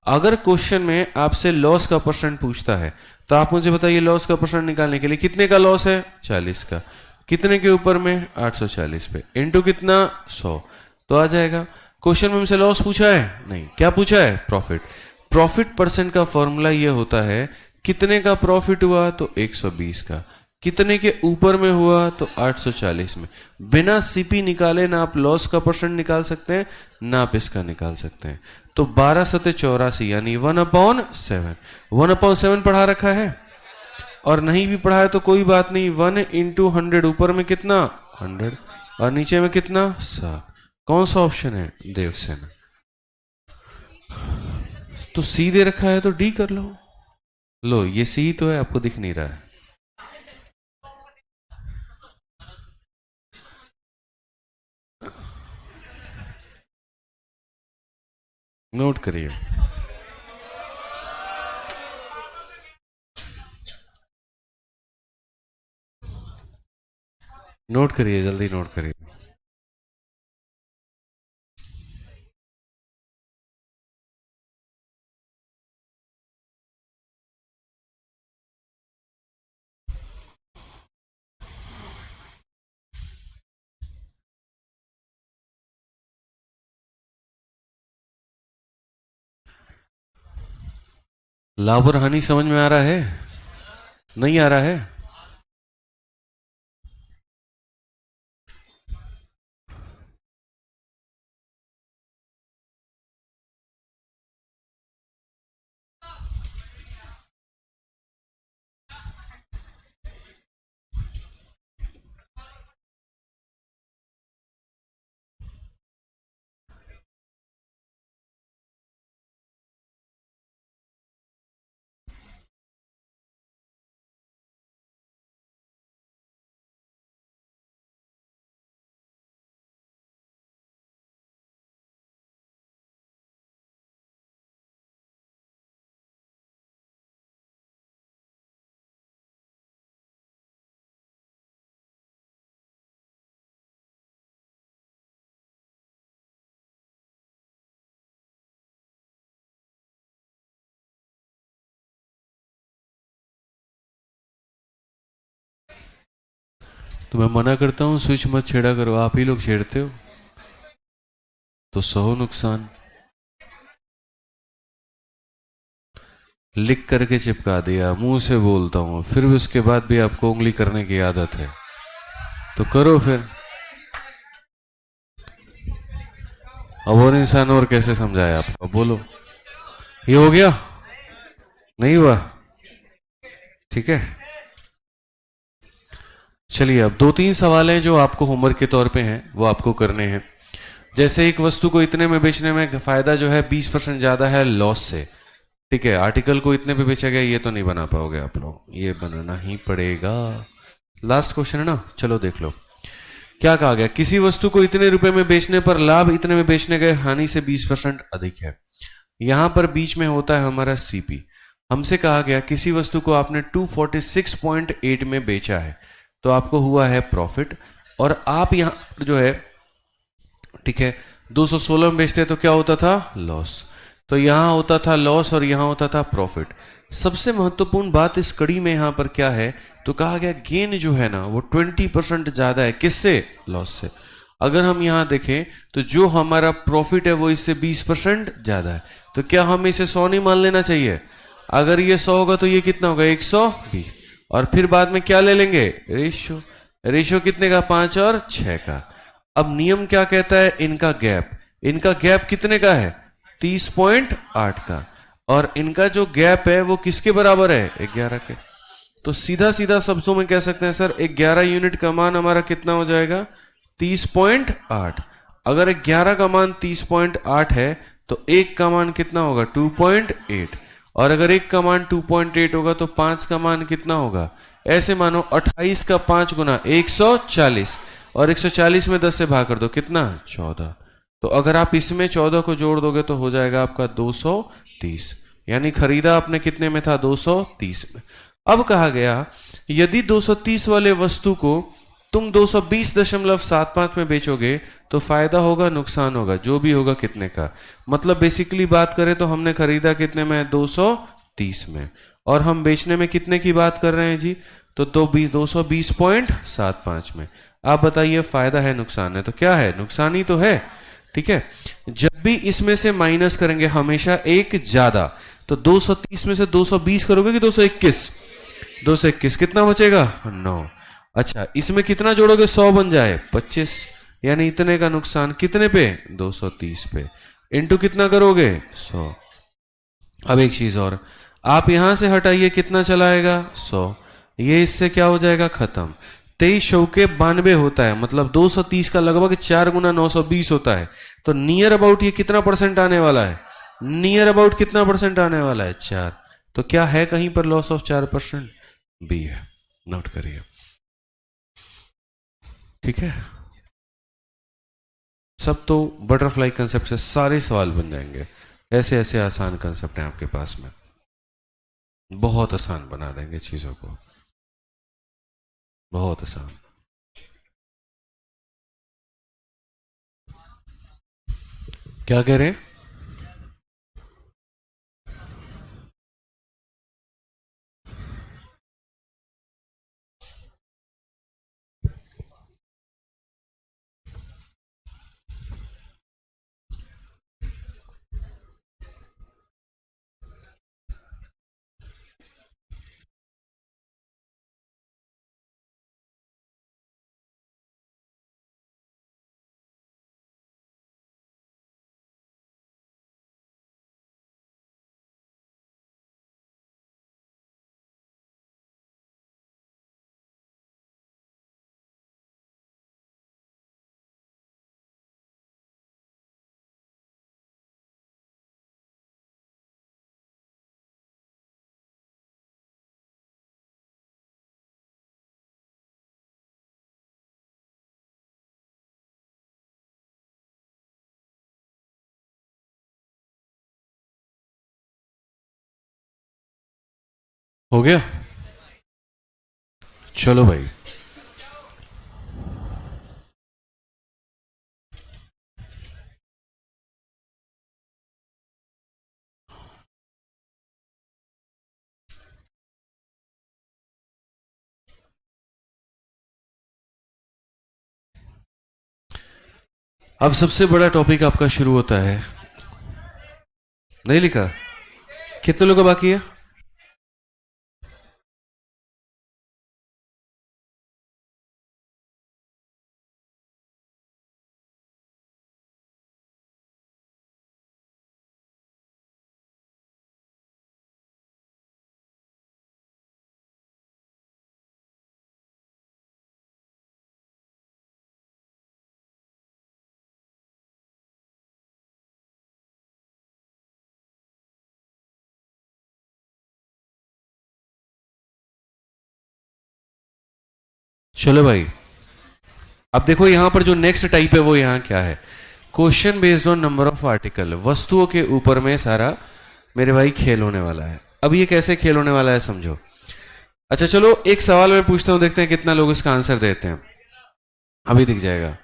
अगर क्वेश्चन में आपसे लॉस का परसेंट पूछता है तो आप मुझे बताइए लॉस का परसेंट निकालने के लिए कितने का लॉस है 40 का, कितने के ऊपर में 840 पे, इनटू कितना 100, तो आ जाएगा। क्वेश्चन में हमसे लॉस पूछा है नहीं, क्या पूछा है प्रॉफिट। प्रॉफिट परसेंट का फॉर्मूला ये होता है कितने का प्रॉफिट हुआ तो 120 का, कितने के ऊपर में हुआ तो 840 में। बिना सीपी निकाले ना आप लॉस का परसेंट निकाल सकते हैं ना आप इसका निकाल सकते हैं। तो 12 सते 84 यानी 1/7, 1/7 पढ़ा रखा है, और नहीं भी पढ़ा है तो कोई बात नहीं, 1 × 100, ऊपर में कितना 100 और नीचे में कितना 7। कौन सा ऑप्शन है देवसेन, तो सी दे रखा है तो डी कर लो। लो ये सी तो है, आपको दिख नहीं रहा है। नोट करिए, नोट करिए, जल्दी नोट करिए। लाभ और हानि समझ में आ रहा है, नहीं आ रहा है? तो मैं मना करता हूं स्विच मत छेड़ा करो, आप ही लोग छेड़ते हो तो सहो नुकसान। लिख करके चिपका दिया, मुंह से बोलता हूं, फिर भी उसके बाद भी आपको उंगली करने की आदत है, तो करो फिर। अब और इंसान और कैसे समझाए आपको, अब बोलो। ये हो गया नहीं हुआ, ठीक है। चलिए अब 2-3 सवाल हैं जो आपको होमवर्क के तौर पे हैं, वो आपको करने हैं। जैसे एक वस्तु को इतने में बेचने में फायदा जो है 20% ज्यादा है लॉस से, ठीक है, आर्टिकल को इतने पे बेचा गया, ये तो नहीं बना पाओगे आप लोग, ये बनाना ही पड़ेगा। लास्ट क्वेश्चन है ना, चलो देख लो क्या कहा गया। किसी वस्तु को इतने रुपए में बेचने पर लाभ इतने में बेचने गए हानि से 20% अधिक है। यहां पर बीच में होता है हमारा सीपी। हमसे कहा गया किसी वस्तु को आपने 246.8 में बेचा है तो आपको हुआ है प्रॉफिट, और आप यहां जो है, ठीक है, 216 में बेचते तो क्या होता था, लॉस। तो यहां होता था लॉस और यहां होता था प्रॉफिट। सबसे महत्वपूर्ण बात इस कड़ी में यहां पर क्या है, तो कहा गया गेन जो है ना वो 20% ज्यादा है, किससे, लॉस से। अगर हम यहां देखें तो जो हमारा प्रॉफिट है वो इससे 20% ज्यादा है, तो क्या हम इसे 100 नहीं मान लेना चाहिए। अगर ये 100 होगा तो ये कितना होगा, 120। और फिर बाद में क्या ले लेंगे, रेशियो। रेशियो कितने का, 5 और 6 का। अब नियम क्या कहता है, इनका गैप, इनका गैप कितने का है, 30.8 का। और इनका जो गैप है वो किसके बराबर है, 11 के। तो सीधा सीधा शब्दों में कह सकते हैं सर 11 यूनिट का मान हमारा कितना हो जाएगा, 30.8। अगर 11 का मान 30.8 है तो एक का मान कितना होगा, 2.8। और अगर एक का मान 2.8 होगा तो 5 का मान कितना होगा, ऐसे मानो 28 का 5 गुना 140, और 140 में 10 से भाग कर दो कितना, 14। तो अगर आप इसमें 14 को जोड़ दोगे तो हो जाएगा आपका 230। यानी खरीदा आपने कितने में था, 230 में। अब कहा गया यदि 230 वाले वस्तु को तुम 220.75 में बेचोगे तो फायदा होगा, नुकसान होगा, जो भी होगा कितने का। मतलब बेसिकली बात करें तो हमने खरीदा कितने में, 230 में, और हम बेचने में कितने की बात कर रहे हैं जी, तो 220.75 में। आप बताइए फायदा है नुकसान है, तो क्या है, नुकसान ही तो है। ठीक है, जब भी इसमें से माइनस करेंगे हमेशा एक ज्यादा, तो 230 में से 220 करोगे कि 221, 221 कितना बचेगा, 9। अच्छा इसमें कितना जोड़ोगे, 100 बन जाए 25, यानी इतने का नुकसान कितने पे, 230 पे। इंटू कितना करोगे, 100। अब एक चीज और, आप यहां से हटाइए कितना चलाएगा, 100। ये इससे क्या हो जाएगा, खत्म। 23 चौके 92 होता है, मतलब 230 का लगभग 4 गुना 920 होता है। तो नियर अबाउट ये कितना परसेंट आने वाला है, नियर अबाउट कितना परसेंट आने वाला है, 4। तो क्या है कहीं पर लॉस ऑफ 4%, बी है, नोट करिए। ठीक है, सब तो बटरफ्लाई कंसेप्ट से सारे सवाल बन जाएंगे। ऐसे ऐसे आसान कंसेप्ट हैं आपके पास में, बहुत आसान बना देंगे चीजों को, बहुत आसान। क्या कह रहे हैं, हो गया, चलो भाई। अब सबसे बड़ा टॉपिक आपका शुरू होता है, नहीं लिखा, कितने लोगों का बाकी है, चलो भाई, अब देखो यहां पर जो नेक्स्ट टाइप है वो यहां क्या है, question based on number of article, वस्तुओं के ऊपर में सारा मेरे भाई खेल होने वाला है। अब ये कैसे खेल होने वाला है समझो। अच्छा चलो एक सवाल मैं पूछता हूं, देखते हैं कितना लोग इसका आंसर देते हैं। अभी दिख जाएगा।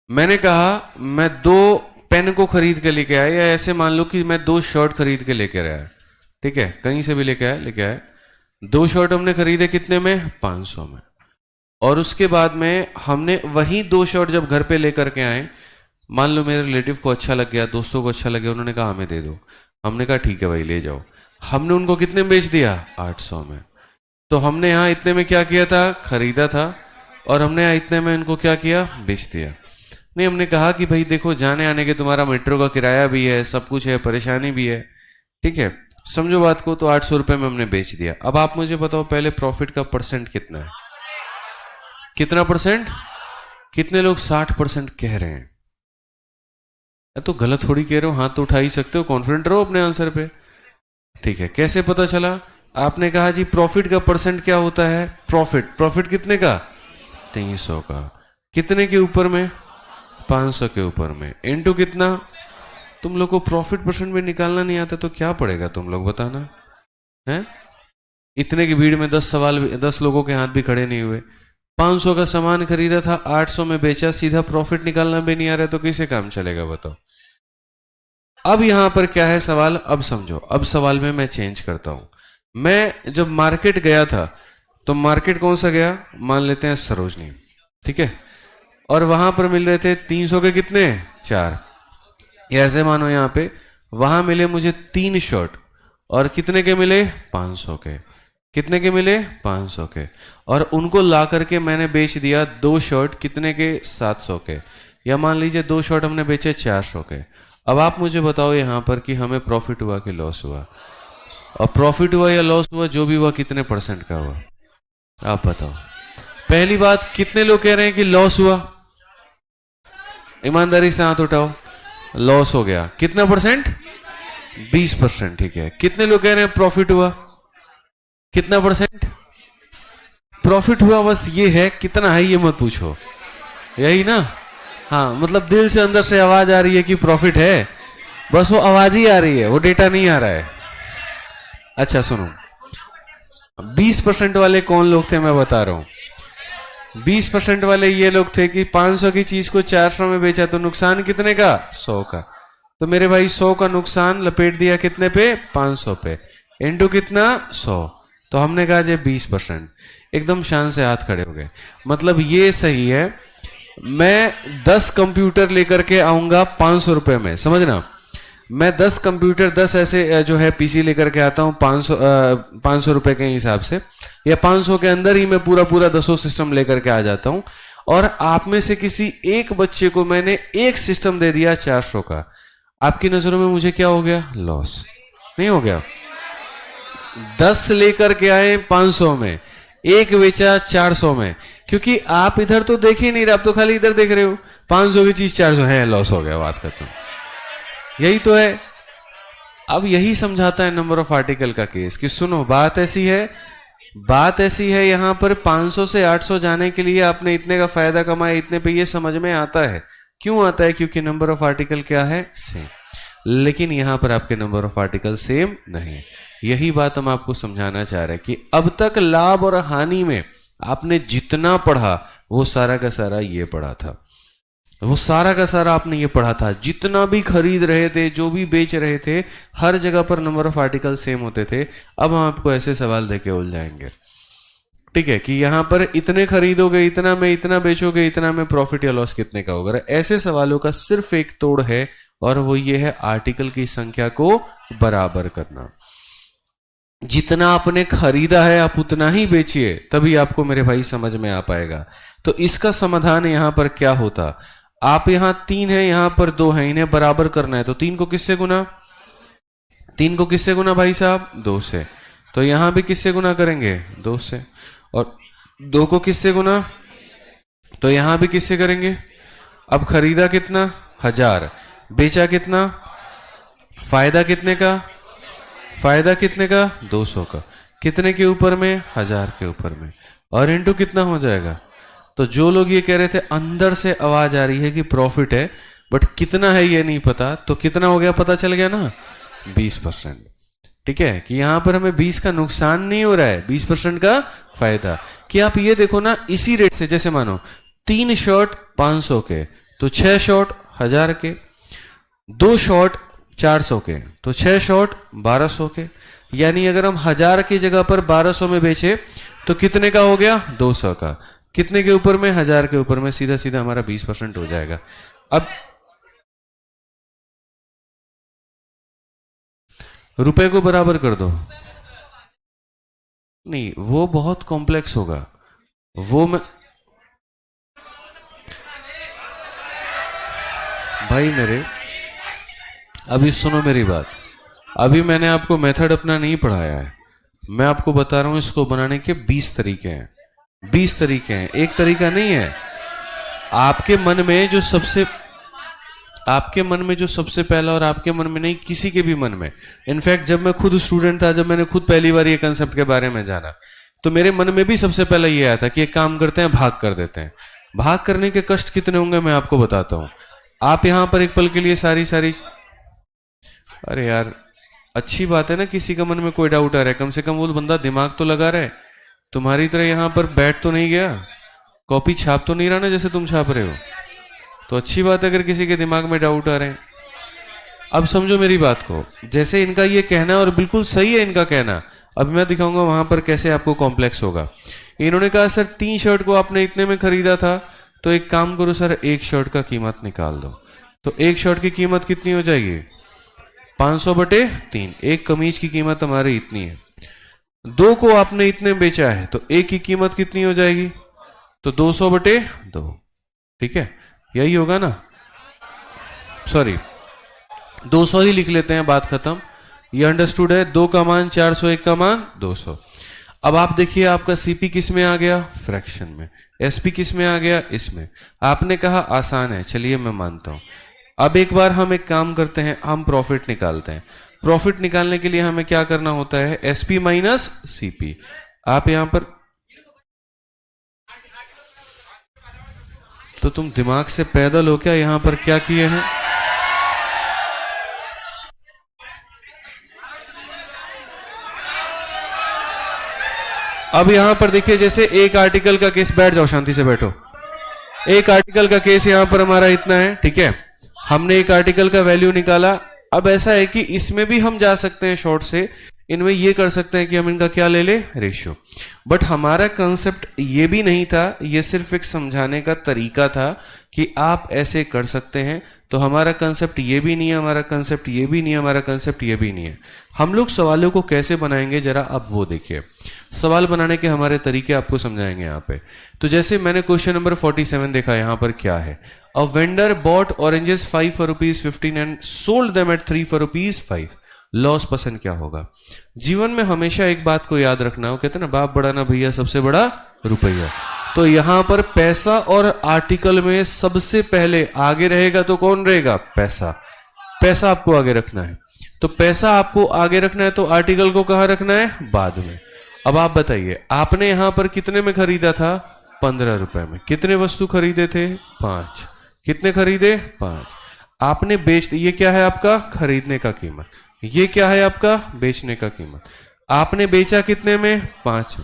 मैंने कहा मैं 2 पेन को खरीद के लेके आया, या ऐसे मान लो कि मैं 2 शर्ट खरीद के लेके आया, ठीक है, कहीं से भी लेके आया 2 शर्ट हमने खरीदे कितने में, 500 में। और उसके बाद में हमने वही 2 शर्ट जब घर पे लेकर के आए, मान लो मेरे रिलेटिव को अच्छा लग गया, दोस्तों को अच्छा लग गया, उन्होंने कहा हमें दे दो, हमने कहा ठीक है भाई ले जाओ। हमने उनको कितने में बेच दिया, 800 में। तो हमने यहाँ इतने में क्या किया था, खरीदा था, और हमने यहाँ इतने में इनको क्या किया, बेच दिया। नहीं, हमने कहा कि भाई देखो जाने आने के तुम्हारा मेट्रो का किराया भी है, सब कुछ है, परेशानी भी है, ठीक है, समझो बात को। तो 800 रुपए में हमने बेच दिया। अब आप मुझे बताओ पहले प्रॉफिट का परसेंट कितना है, कितना परसेंट, कितने लोग 60% कह रहे हैं। तो गलत थोड़ी कह रहे हो, हाथ तो उठा ही सकते हो, कॉन्फिडेंट रहो अपने आंसर पे, ठीक है। कैसे पता चला, आपने कहा जी प्रॉफिट का परसेंट क्या होता है, प्रॉफिट कितने का, 300 का, कितने के ऊपर में, 500 के ऊपर में, इनटू कितना। तुम लोग को प्रॉफिट परसेंट में निकालना नहीं आता तो क्या पड़ेगा तुम लोग बताना है। इतने की भीड़ में 10 लोगों के हाथ भी खड़े नहीं हुए। 500 का सामान खरीदा था, 800 में बेचा, सीधा प्रॉफिट निकालना भी नहीं आ रहा तो कैसे काम चलेगा बताओ। अब यहां पर क्या है सवाल, अब समझो। अब सवाल में मैं चेंज करता हूं। मैं जब मार्केट गया था तो मार्केट कौन सा गया, मान लेते हैं सरोजनी, ठीक है, और वहां पर मिल रहे थे 300 के कितने, 4, या ऐसे मानो यहां पे वहां मिले मुझे 3 शर्ट, और कितने के मिले, 500 के, कितने के मिले, 500 के, और उनको ला करके मैंने बेच दिया 2 शर्ट कितने के, 700 के, या मान लीजिए 2 शर्ट हमने बेचे 400 के। अब आप मुझे बताओ यहां पर कि हमें प्रॉफिट हुआ कि लॉस हुआ, और प्रॉफिट हुआ या लॉस हुआ, जो भी हुआ कितने परसेंट का हुआ, आप बताओ। पहली बात, कितने लोग कह रहे हैं कि लॉस हुआ, ईमानदारी से हाथ उठाओ। लॉस हो गया, कितना परसेंट, 20%, ठीक है। कितने लोग कह रहे हैं प्रॉफिट हुआ, कितना परसेंट प्रॉफिट हुआ, बस ये है, कितना है ये मत पूछो, यही ना। हाँ, मतलब दिल से अंदर से आवाज आ रही है कि प्रॉफिट है, बस वो आवाज ही आ रही है, वो डेटा नहीं आ रहा है। अच्छा सुनो, 20% वाले कौन लोग थे मैं बता रहा हूं। 20% वाले ये लोग थे कि 500 की चीज को 400 में बेचा तो नुकसान कितने का, 100 का। तो मेरे भाई 100 का नुकसान लपेट दिया कितने पे, 500 पे, इनटू कितना, 100। तो हमने कहा जी 20%। एकदम शान से हाथ खड़े हो गए। मतलब ये सही है, मैं 10 कंप्यूटर लेकर के आऊंगा 500 रुपए में, समझना, मैं 10 कंप्यूटर 10 ऐसे जो है पीसी लेकर के आता हूं 500 रुपए के हिसाब से, या 500 के अंदर ही मैं पूरा 10 सिस्टम लेकर के आ जाता हूं। और आप में से किसी एक बच्चे को मैंने एक सिस्टम दे दिया 400 का, आपकी नजरों में मुझे क्या हो गया, लॉस नहीं हो गया। 10 लेकर के आए 500 में, एक बेचा 400 में, क्योंकि आप इधर तो देख ही नहीं रहे, आप तो खाली इधर देख रहे हो, 500 की चीज 400 है, लॉस हो गया, बात करता हूं, यही तो है। अब यही समझाता है नंबर ऑफ आर्टिकल का केस कि सुनो बात ऐसी है यहां पर 500 से 800 जाने के लिए आपने इतने का फायदा कमाया, इतने पे, ये समझ में आता है। क्यों आता है, क्योंकि नंबर ऑफ आर्टिकल क्या है, सेम। लेकिन यहां पर आपके नंबर ऑफ आर्टिकल सेम नहीं। यही बात हम आपको समझाना चाह रहे हैं कि अब तक लाभ और हानि में आपने जितना पढ़ा वो सारा का सारा ये पढ़ा था, वो सारा का सारा आपने ये पढ़ा था। जितना भी खरीद रहे थे, जो भी बेच रहे थे, हर जगह पर नंबर ऑफ आर्टिकल सेम होते थे। अब हम आपको ऐसे सवाल देके उलझाएंगे, ठीक है, कि यहां पर इतने खरीदोगे, इतना में इतना बेचोगे, इतना में प्रॉफिट या लॉस कितने का होगा। ऐसे सवालों का सिर्फ एक तोड़ है, और वो ये है आर्टिकल की संख्या को बराबर करना। जितना आपने खरीदा है आप उतना ही बेचिए, तभी आपको मेरे भाई समझ में आ पाएगा। तो इसका समाधान यहां पर क्या होता, आप यहां 3 है, यहां पर 2 है, इन्हें बराबर करना है। तो 3 को किससे गुना, 3 को किससे गुना भाई साहब, 2 से। तो यहां भी किससे गुना करेंगे, 2 से। और 2 को किससे गुना, तो यहां भी किससे करेंगे। अब खरीदा कितना, 1000, बेचा कितना, फायदा कितने का, फायदा कितने का, 200 का, कितने के ऊपर में, 1000 के ऊपर में, और इनटू कितना हो जाएगा, तो जो लोग ये कह रहे थे अंदर से आवाज आ रही है कि प्रॉफिट है, बट कितना है ये नहीं पता, तो कितना हो गया पता चल गया ना, 20%। ठीक है, कि यहां पर हमें 20 का नुकसान नहीं हो रहा है, 20% का फायदा। कि आप ये देखो ना, इसी रेट से, जैसे मानो 3 शॉट 500 के, तो 6 शॉट 1000 के, 2 शॉट 400 के, तो 6 शॉट 1200 के। यानी अगर हम 1000 की जगह पर 1200 में बेचे तो कितने का हो गया, 200 का। कितने के ऊपर में, 1000 के ऊपर में, सीधा सीधा हमारा 20% हो जाएगा। अब रुपए को बराबर कर दो, नहीं वो बहुत कॉम्प्लेक्स होगा, वो मैं भाई मेरे, अभी सुनो मेरी बात, अभी मैंने आपको मेथड अपना नहीं पढ़ाया है, मैं आपको बता रहा हूं इसको बनाने के 20 तरीके हैं। 20 तरीके हैं, एक तरीका नहीं है। आपके मन में जो सबसे पहला, और आपके मन में नहीं, किसी के भी मन में, इनफैक्ट जब मैं खुद स्टूडेंट था, जब मैंने खुद पहली बार ये कंसेप्ट के बारे में जाना, तो मेरे मन में भी सबसे पहले ये आया था कि एक काम करते हैं, भाग कर देते हैं। भाग करने के कष्ट कितने होंगे मैं आपको बताता हूं। आप यहां पर एक पल के लिए सारी अरे यार अच्छी बात है ना, किसी का मन में कोई डाउट आ रहा है, कम से कम वो बंदा दिमाग तो लगा रहा है, तुम्हारी तरह यहां पर बैठ तो नहीं गया, कॉपी छाप तो नहीं रहा ना जैसे तुम छाप रहे हो, तो अच्छी बात है अगर किसी के दिमाग में डाउट आ रहे हैं। अब समझो मेरी बात को, जैसे इनका ये कहना है और बिल्कुल सही है इनका कहना, अब मैं दिखाऊंगा वहां पर कैसे आपको कॉम्प्लेक्स होगा। इन्होंने कहा सर 3 शर्ट को आपने इतने में खरीदा था, तो एक काम करो सर, एक शर्ट का कीमत निकाल दो, तो एक शर्ट की कीमत कितनी हो जाएगी, 500/3। एक कमीज की कीमत हमारी इतनी है, 2 को आपने इतने बेचा है, तो एक की कीमत कितनी हो जाएगी, तो 200/2। ठीक है, यही होगा ना, सॉरी 200 ही लिख लेते हैं, बात खत्म, ये अंडरस्टूड है। 2 का मान 400, 1 का मान 200। अब आप देखिए आपका सीपी किस में आ गया, फ्रैक्शन में, एसपी किस में आ गया, इसमें। आपने कहा आसान है, चलिए मैं मानता हूं। अब एक बार हम एक काम करते हैं, हम प्रॉफिट निकालते हैं। प्रॉफिट निकालने के लिए हमें क्या करना होता है, एसपी माइनस सीपी। आप यहां पर, तो तुम दिमाग से पैदल हो क्या, यहां पर क्या किए हैं, अब यहां पर देखिए, जैसे एक आर्टिकल का केस, बैठ जाओ शांति से बैठो, एक आर्टिकल का केस यहां पर हमारा इतना है, ठीक है, हमने एक आर्टिकल का वैल्यू निकाला। अब ऐसा है कि इसमें भी हम जा सकते हैं शॉर्ट से, इनमें ये कर सकते हैं कि हम इनका क्या ले ले, रेशियो, बट हमारा कंसेप्ट ये भी नहीं था, ये सिर्फ एक समझाने का तरीका था कि आप ऐसे कर सकते हैं। तो हमारा कंसेप्ट ये भी नहीं है, हमारा कंसेप्ट ये भी नहीं है, हमारा कंसेप्ट ये भी नहीं है। हम लोग सवालों को कैसे बनाएंगे जरा अब वो देखिए, सवाल बनाने के हमारे तरीके आपको समझाएंगे यहाँ पे। तो जैसे मैंने क्वेश्चन नंबर 47 देखा, यहाँ पर क्या है, a vendor bought oranges 5 for ₹15 and sold them at 3 for ₹5। Loss percent क्या होगा। जीवन में हमेशा एक बात को याद रखना, वो कहते हैं ना, बाप बड़ा ना भैया, सबसे बड़ा रुपया। तो यहां पर पैसा और आर्टिकल में सबसे पहले आगे रहेगा तो कौन रहेगा, पैसा। पैसा आपको आगे रखना है, तो पैसा आपको आगे रखना है, तो आर्टिकल को कहां रखना है, बाद में। अब आप बताइए, आपने यहां पर कितने में खरीदा था, 15 रुपए में। कितने वस्तु खरीदे थे, 5। कितने खरीदे, 5। आपने बेच, ये क्या है आपका खरीदने का कीमत, ये क्या है आपका बेचने का कीमत। आपने बेचा कितने में, 5,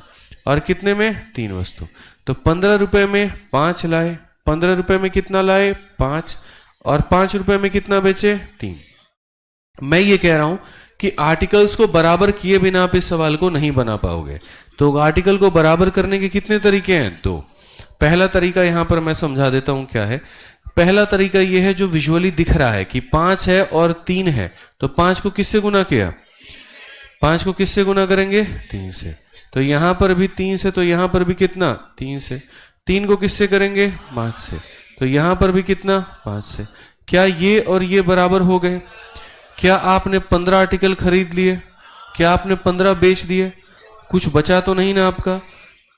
और कितने में, 3 वस्तु। तो 15 रुपए में 5 लाए, 15 रुपए में कितना लाए, 5, और 5 रुपए में कितना बेचे, 3। मैं ये कह रहा हूं कि आर्टिकल्स को बराबर किए बिना आप इस सवाल को नहीं बना पाओगे। तो आर्टिकल को बराबर करने के कितने तरीके हैं, 2। पहला तरीका यहां पर मैं समझा देता हूं क्या है। पहला तरीका यह है जो विजुअली दिख रहा है कि 5 है और 3 है, तो 5 को किससे गुना किया, 5 को किससे गुना करेंगे, 3 से। तो यहां पर भी 3 से, तो यहां पर भी कितना, 3 से। 3 को किससे करेंगे, 5 से। तो यहां पर भी कितना, 5 से। क्या ये और ये बराबर हो गए। क्या आपने 15 आर्टिकल खरीद लिए, क्या आपने 15 बेच दिए, कुछ बचा तो नहीं ना आपका।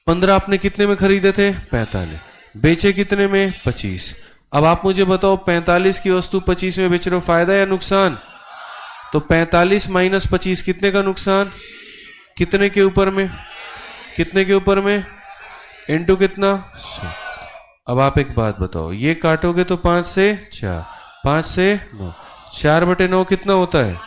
15 आपने कितने में खरीदे थे, 45, बेचे कितने में, 25। अब आप मुझे बताओ, 45 की वस्तु 25 में बेच रहे हो, फायदा या नुकसान। तो 45 माइनस 25 कितने का नुकसान, कितने के ऊपर में, कितने के ऊपर में, इनटू कितना, 100। अब आप एक बात बताओ, ये काटोगे तो 5 से 4, 5 से 9, 4/9 कितना होता है?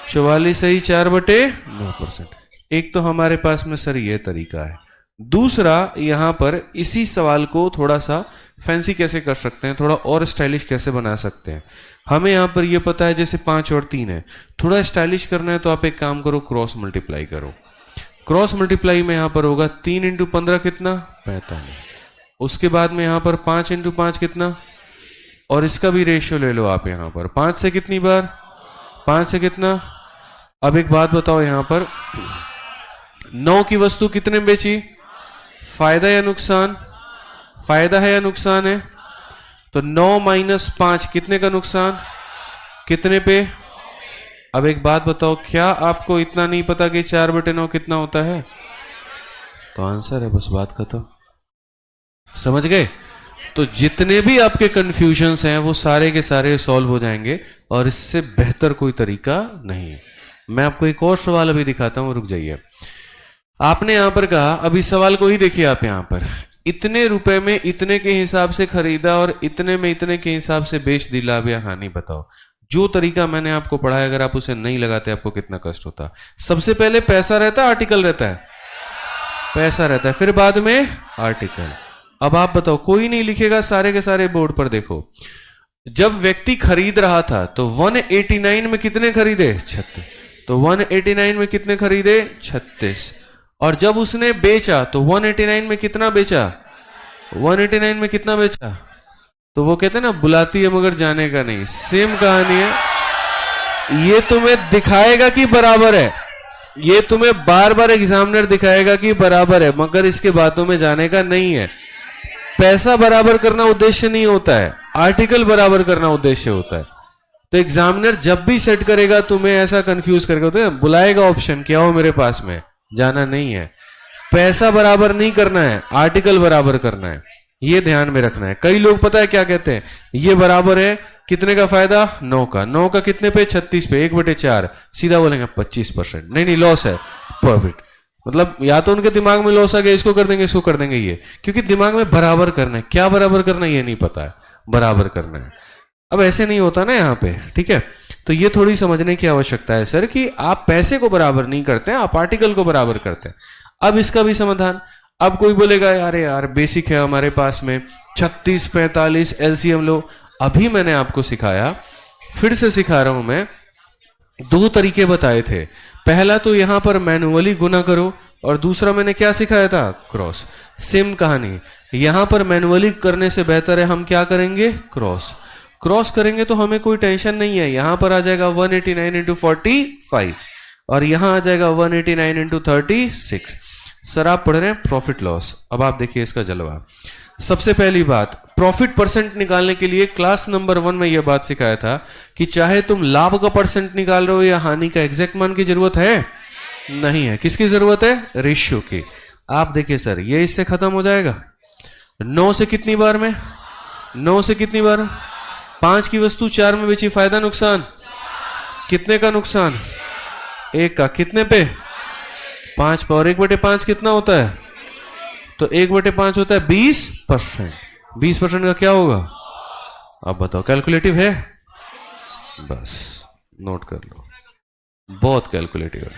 44 सही 4/9%। एक तो हमारे पास में सर ये तरीका है। दूसरा, यहां पर इसी सवाल को थोड़ा सा फैंसी कैसे कर सकते हैं, थोड़ा और स्टाइलिश कैसे बना सकते हैं। हमें यहां पर ये पता है जैसे 5 और 3 है, थोड़ा स्टाइलिश करना है तो आप एक काम करो, क्रॉस मल्टीप्लाई करो। क्रॉस मल्टीप्लाई में यहां पर होगा 3 इंटू 15 कितना? 45। उसके बाद में यहां पर 5 इंटू 5 कितना? और इसका भी रेशियो ले लो आप, यहां पर 5 से कितनी बार? 5 से कितना? अब एक बात बताओ, यहां पर 9 की वस्तु कितने में बेची? फायदा या नुकसान? फायदा है या नुकसान है? तो 9 माइनस 5 कितने का नुकसान? कितने पे? अब एक बात बताओ, क्या आपको इतना नहीं पता कि 4/9 कितना होता है? तो आंसर है, बस बात खत्म। समझ गए? तो जितने भी आपके कंफ्यूजन्स हैं वो सारे के सारे सॉल्व हो जाएंगे, और इससे बेहतर कोई तरीका नहीं है। मैं आपको एक और सवाल अभी दिखाता हूं, रुक जाइए। आपने यहां पर कहा, अभी सवाल को ही देखिए आप, यहां पर इतने रुपए में इतने के हिसाब से खरीदा और इतने में इतने के हिसाब से बेच दी, लाभ या हानि बताओ। जो तरीका मैंने आपको पढ़ाया, अगर आप उसे नहीं लगाते आपको कितना कष्ट होता। सबसे पहले पैसा रहता है, आर्टिकल रहता है? पैसा रहता है, फिर बाद में आर्टिकल। अब आप बताओ, कोई नहीं लिखेगा, सारे के सारे बोर्ड पर देखो। जब व्यक्ति खरीद रहा था तो 189 में कितने खरीदे? 36। तो 189 में कितने खरीदे? 36। और जब उसने बेचा तो 189 में कितना बेचा? 189 में कितना बेचा? तो वो कहते हैं ना, बुलाती है मगर जाने का नहीं। सेम कहानी है। ये तुम्हें दिखाएगा कि बराबर है, ये तुम्हें बार बार एग्जामिनर दिखाएगा कि बराबर है, मगर इसके बातों में जाने का नहीं है। पैसा बराबर करना उद्देश्य नहीं होता है, आर्टिकल बराबर करना उद्देश्य होता है। तो एग्जामिनर जब भी सेट करेगा तुम्हें ऐसा कंफ्यूज करेगा, तो बुलाएगा ऑप्शन, क्या हो मेरे पास में, जाना नहीं है। पैसा बराबर नहीं करना है, आर्टिकल बराबर करना है, ये ध्यान में रखना है। कई लोग पता है क्या कहते हैं, ये बराबर है, कितने का फायदा? 9 का। 9 का कितने पे? 36 पे, 1/4। सीधा बोलेंगे 25%। नहीं, लॉस है, प्रॉफिट। मतलब या तो उनके दिमाग में लॉस आ गया, इसको कर देंगे, इसको कर देंगे, ये क्योंकि दिमाग में बराबर करना है। क्या बराबर करना है ये नहीं पता है, बराबर करना है। अब ऐसे नहीं होता ना यहाँ पे, ठीक है? तो ये थोड़ी समझने की आवश्यकता है सर, कि आप पैसे को बराबर नहीं करते हैं, आप आर्टिकल को बराबर करते हैं। अब इसका भी समाधान। अब कोई बोलेगा, अरे यार बेसिक है हमारे पास में, 36 45 एलसीएम लो। अभी मैंने आपको सिखाया, फिर से सिखा रहा हूं मैं, 2 तरीके बताए थे। पहला तो यहां पर मैनुअली गुना करो, और दूसरा मैंने क्या सिखाया था? क्रॉस। सेम कहानी, यहां पर मैनुअली करने से बेहतर है हम क्या करेंगे? क्रॉस। क्रॉस करेंगे तो हमें कोई टेंशन नहीं है। यहां पर आ जाएगा 189 इंटू 45, और यहां आ जाएगा 189 इंटू 36। सर आप पढ़ रहे हैं प्रॉफिट लॉस। अब आप देखिए इसका जलवा। सबसे पहली बात, प्रॉफिट परसेंट निकालने के लिए क्लास नंबर 1 में यह बात सिखाया था कि चाहे तुम लाभ का परसेंट निकाल रहे हो या हानि का, एग्जैक्ट मान की जरूरत है? नहीं है। किसकी जरूरत है? रेशियो की। आप देखिए सर, ये इससे खत्म हो जाएगा। 9 से कितनी बार में? 9 से कितनी बार? 5 की वस्तु 4 में बेची, फायदा नुकसान? कितने का नुकसान? 1 का। कितने पे? 5 पे। और 1/5 कितना होता है? तो 1/5 होता है 20%। 20% का क्या होगा? अब बताओ, कैलकुलेटिव है? बस नोट कर लो, बहुत कैलकुलेटिव है,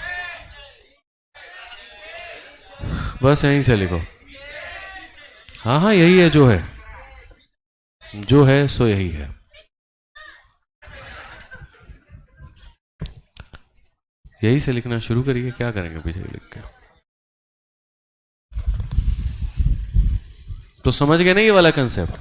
बस यहीं से लिखो। हाँ हाँ, यही है, जो है, जो है सो यही है। यही से लिखना शुरू करिए, क्या करेंगे पीछे लिख के। तो समझ गए ना ये वाला कंसेप्ट?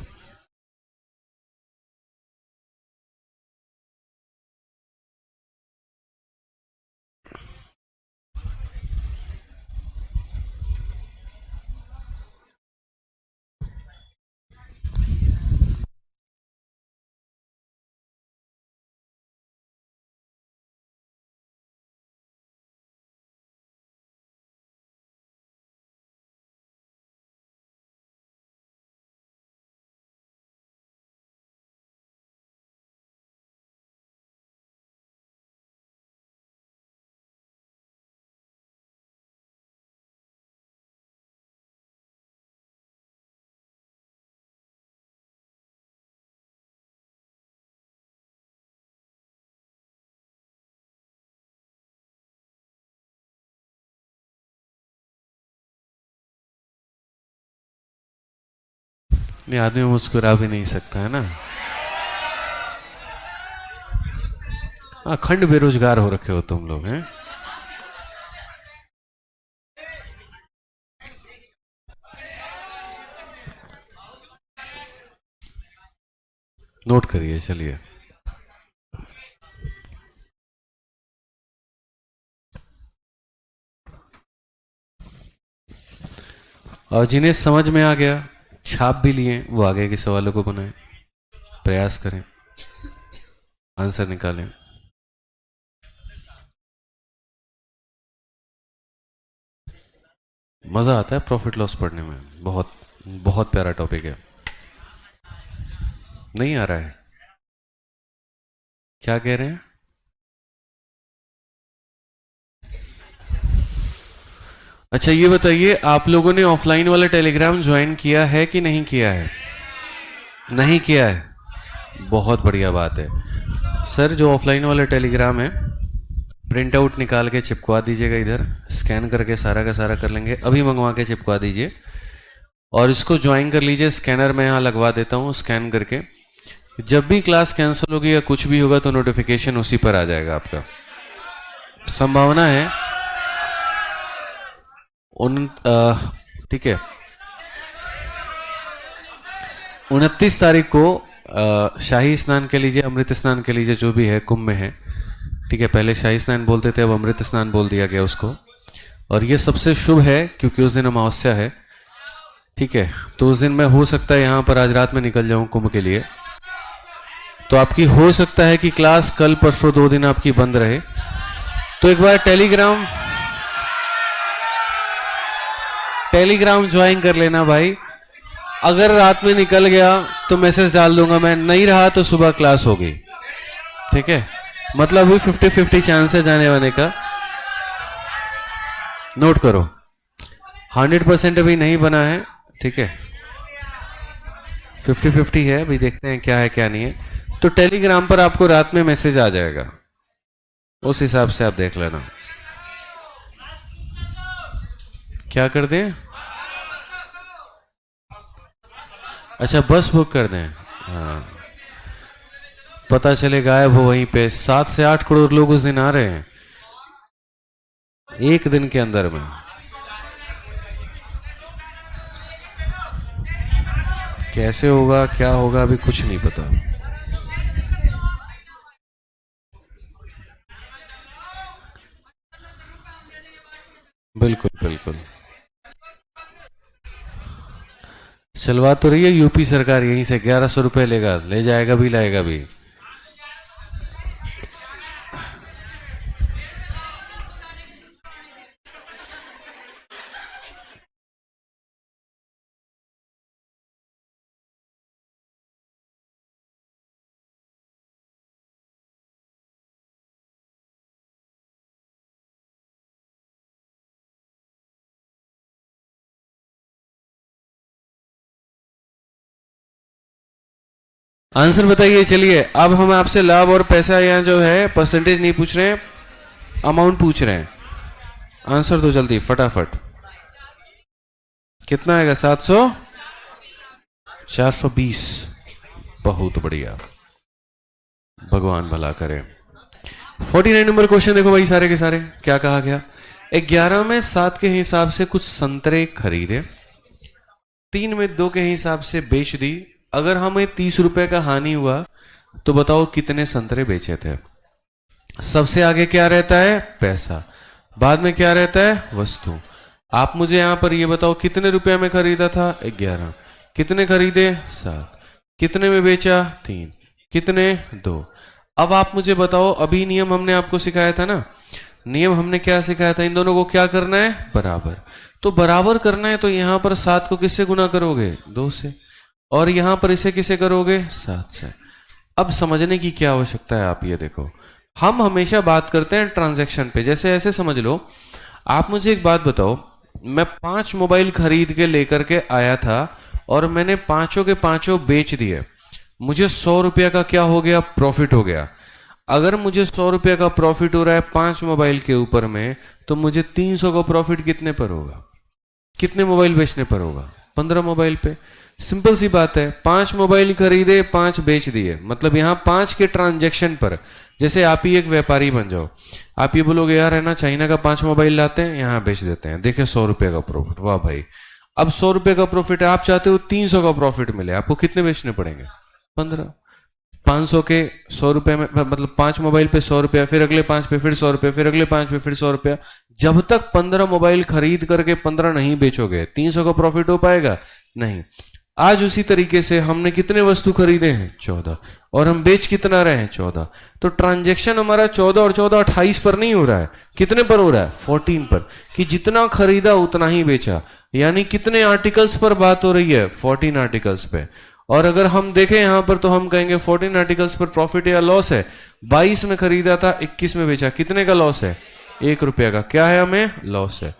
नहीं, आदमी मुस्कुरा भी नहीं सकता है ना। अखंड बेरोजगार हो रखे हो तुम लोग हैं। नोट करिए, चलिए। और जिन्हें समझ में आ गया, छाप भी लिए, वो आगे के सवालों को बनाएं, प्रयास करें, आंसर निकालें। मजा आता है प्रॉफिट लॉस पढ़ने में, बहुत बहुत प्यारा टॉपिक है। नहीं आ रहा है? क्या कह रहे हैं? अच्छा ये बताइए, आप लोगों ने ऑफलाइन वाला टेलीग्राम ज्वाइन किया है कि नहीं किया है? नहीं किया है? बहुत बढ़िया बात है। सर जो ऑफलाइन वाला टेलीग्राम है, प्रिंट आउट निकाल के चिपकवा दीजिएगा, इधर स्कैन करके सारा का सारा कर लेंगे, अभी मंगवा के चिपकवा दीजिए और इसको ज्वाइन कर लीजिए। स्कैनर में यहाँ लगवा देता हूँ, स्कैन करके जब भी क्लास कैंसिल होगी या कुछ भी होगा तो नोटिफिकेशन उसी पर आ जाएगा आपका। संभावना है ठीक है, 29 तारीख को शाही स्नान के लीजिए, अमृत स्नान के लीजिए, जो भी है कुंभ में है, ठीक है। पहले शाही स्नान बोलते थे, अब अमृत स्नान बोल दिया गया उसको। और ये सबसे शुभ है क्योंकि उस दिन अमावस्या है, ठीक है। तो उस दिन मैं हो सकता है यहां पर आज रात में निकल जाऊं कुंभ के लिए, तो आपकी हो सकता है कि क्लास कल परसों 2 दिन आपकी बंद रहे। तो एक बार टेलीग्राम ज्वाइन कर लेना भाई। अगर रात में निकल गया तो मैसेज डाल दूंगा मैं, नहीं रहा तो सुबह क्लास होगी, ठीक है। मतलब भी 50-50 चांस है जाने वाने का। नोट करो, 100% अभी नहीं बना है, ठीक है। 50-50 है, अभी देखते हैं क्या है क्या नहीं है। तो टेलीग्राम पर आपको रात में मैसेज आ जाएगा, उस हिसाब से आप देख लेना। क्या कर दें? अच्छा बस बुक कर दें, हाँ। पता चले गायब हो वहीं पे। 7 से 8 करोड़ लोग उस दिन आ रहे हैं, एक दिन के अंदर में। कैसे होगा क्या होगा अभी कुछ नहीं पता। बिल्कुल बिल्कुल, चलवा तो रही है यूपी सरकार, यहीं से 1100 रुपए लेगा, ले जाएगा भी लाएगा भी। आंसर बताइए। चलिए अब हम आपसे लाभ और पैसा, यहाँ जो है परसेंटेज नहीं पूछ रहे हैं, अमाउंट पूछ रहे हैं। आंसर दो जल्दी फटाफट। कितना आएगा? 700, 420। बहुत बढ़िया, भगवान भला करे। 49 नंबर क्वेश्चन देखो भाई, सारे के सारे क्या कहा गया। 11 में 7 के हिसाब से कुछ संतरे खरीदे, 3 में 2 के हिसाब से बेच दी। अगर हमें 30 रुपए का हानि हुआ तो बताओ कितने संतरे बेचे थे। सबसे आगे क्या रहता है? पैसा। बाद में क्या रहता है? वस्तु। आप मुझे यहां पर ये बताओ कितने रुपए में खरीदा था? 11। कितने खरीदे? 7। कितने में बेचा? 3। कितने? 2। अब आप मुझे बताओ, अभी नियम हमने आपको सिखाया था ना, नियम हमने क्या सिखाया था? इन दोनों को क्या करना है? बराबर। तो बराबर करना है तो यहां पर 7 को किससे गुना करोगे? 2 से। और यहां पर इसे किसे करोगे? 7 से। अब समझने की क्या आवश्यकता है, आप ये देखो, हम हमेशा बात करते हैं ट्रांजैक्शन पे। जैसे ऐसे समझ लो, आप मुझे एक बात बताओ, मैं 5 मोबाइल खरीद के लेकर के आया था और मैंने पांचों के पांचों बेच दिए, मुझे 100 रुपया का क्या हो गया? प्रॉफिट हो गया। अगर मुझे 100 रुपया का प्रॉफिट हो रहा है 5 मोबाइल के ऊपर में, तो मुझे 300 का प्रॉफिट कितने पर होगा? कितने मोबाइल बेचने पर होगा? 15 मोबाइल पे। सिंपल सी बात है, 5 मोबाइल खरीदे 5 बेच दिए, मतलब यहां 5 के ट्रांजैक्शन पर, जैसे आप ही एक व्यापारी बन जाओ, आप ये बोलोगे यार है ना चाइना का 5 मोबाइल लाते हैं यहां बेच देते हैं, देखे 100 रुपए का प्रॉफिट, वाह भाई। अब 100 रुपए का प्रॉफिट है, आप चाहते हो 300 का प्रॉफिट मिले, आपको कितने बेचने पड़ेंगे? 15। 500 के 100 रुपए में, मतलब 5 मोबाइल पे 100 रुपया, फिर अगले 5 पे फिर 100 रुपया, फिर अगले 5 पे फिर 100 रुपया। जब तक 15 मोबाइल खरीद करके 15 नहीं बेचोगे 300 का प्रॉफिट हो पाएगा? नहीं। आज उसी तरीके से हमने कितने वस्तु खरीदे हैं? 14, और हम बेच कितना रहे हैं? 14। तो ट्रांजैक्शन हमारा 14 और 14 28 पर नहीं हो रहा है, कितने पर हो रहा है? 14 पर, कि जितना खरीदा उतना ही बेचा। यानी कितने आर्टिकल्स पर बात हो रही है? 14 आर्टिकल्स पे। और अगर हम देखें यहां पर तो हम कहेंगे 14 आर्टिकल्स पर प्रॉफिट या लॉस है। 22 में खरीदा था, 21 में बेचा, कितने का लॉस है? 1 रुपये का। क्या है? हमें लॉस है।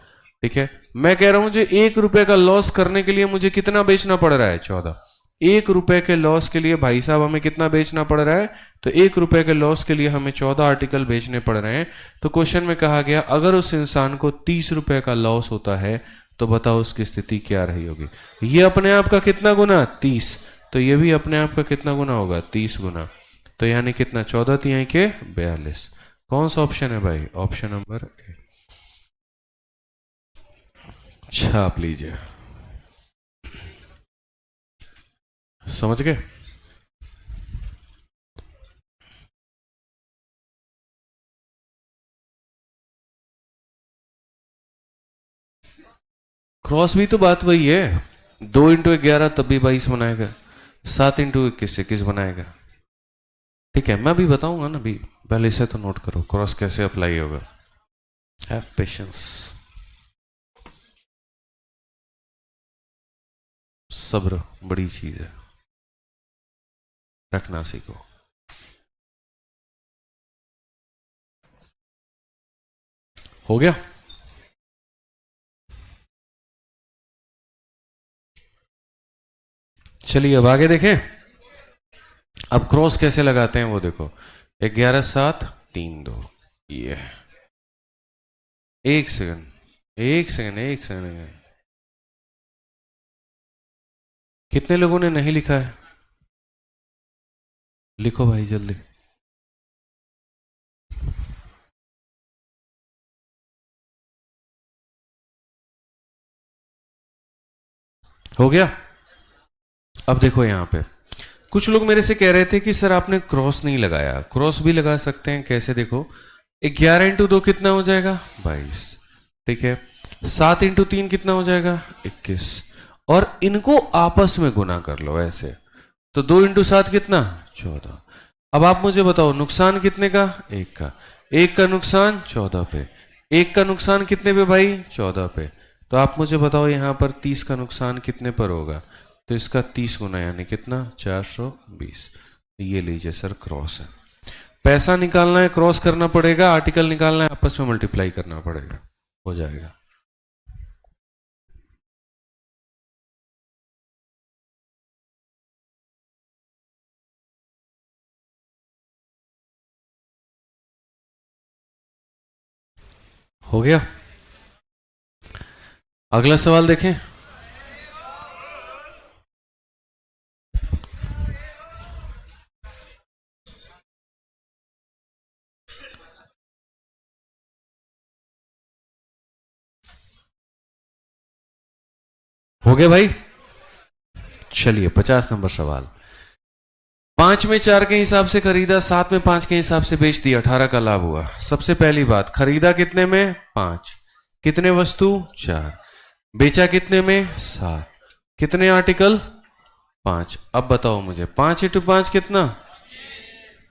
ठीक है, मैं कह रहा हूं जो 1 रुपए का लॉस करने के लिए मुझे कितना बेचना पड़ रहा है? 14। 1 रुपए के लॉस के लिए भाई साहब हमें कितना बेचना पड़ रहा है? तो 1 रुपए के लॉस के लिए हमें 14 आर्टिकल बेचने पड़ रहे हैं। तो क्वेश्चन में कहा गया अगर उस इंसान को 30 रुपए का लॉस होता है तो बताओ उसकी स्थिति क्या रही होगी? ये अपने आप का कितना गुना? 30। तो ये भी अपने आप का कितना गुना होगा? 30 गुना। तो यानी कितना? 14 तिहाई के 42। कौन सा ऑप्शन है भाई? Option number A. छाप लीजिए। समझ गए? क्रॉस भी तो बात वही है, 2 × 11 तब भी 22 बनाएगा, 7 × 21 21 बनाएगा। ठीक है, मैं भी बताऊंगा ना, भी पहले इसे तो नोट करो क्रॉस कैसे अप्लाई होगा। हैव पेशेंस, सब्र बड़ी चीज है, रखना सीखो। हो गया? चलिए अब आगे देखें। अब क्रॉस कैसे लगाते हैं वो देखो। 11 7 3 2, ये 1 सेकंड, 1 सेकंड, 1 सेकंड। कितने लोगों ने नहीं लिखा है? लिखो भाई जल्दी। हो गया? अब देखो यहां पे कुछ लोग मेरे से कह रहे थे कि सर आपने क्रॉस नहीं लगाया। क्रॉस भी लगा सकते हैं, कैसे? देखो 11 × 2 कितना हो जाएगा? 22। ठीक है, 7 × 3 कितना हो जाएगा? 21। और इनको आपस में गुना कर लो ऐसे, तो 2 × 7 कितना? 14। अब आप मुझे बताओ नुकसान कितने का? 1 का। 1 का नुकसान 14 पे। 1 का नुकसान कितने पे भाई? 14 पे। तो आप मुझे बताओ यहां पर 30 का नुकसान कितने पर होगा? तो इसका 30 गुना, यानी कितना? 420। ये लीजिए सर क्रॉस है। पैसा निकालना है क्रॉस करना पड़ेगा, आर्टिकल निकालना है आपस में मल्टीप्लाई करना पड़ेगा, हो जाएगा। हो गया? अगला सवाल देखें। हो गया भाई? चलिए 50 नंबर सवाल। 5 में 4 के हिसाब से खरीदा, 7 में 5 के हिसाब से बेच दिया, 18 का लाभ हुआ। सबसे पहली बात, खरीदा कितने में? 5। कितने वस्तु? 4। बेचा कितने में? 7। कितने आर्टिकल? 5। अब बताओ मुझे 5 × 5 कितना?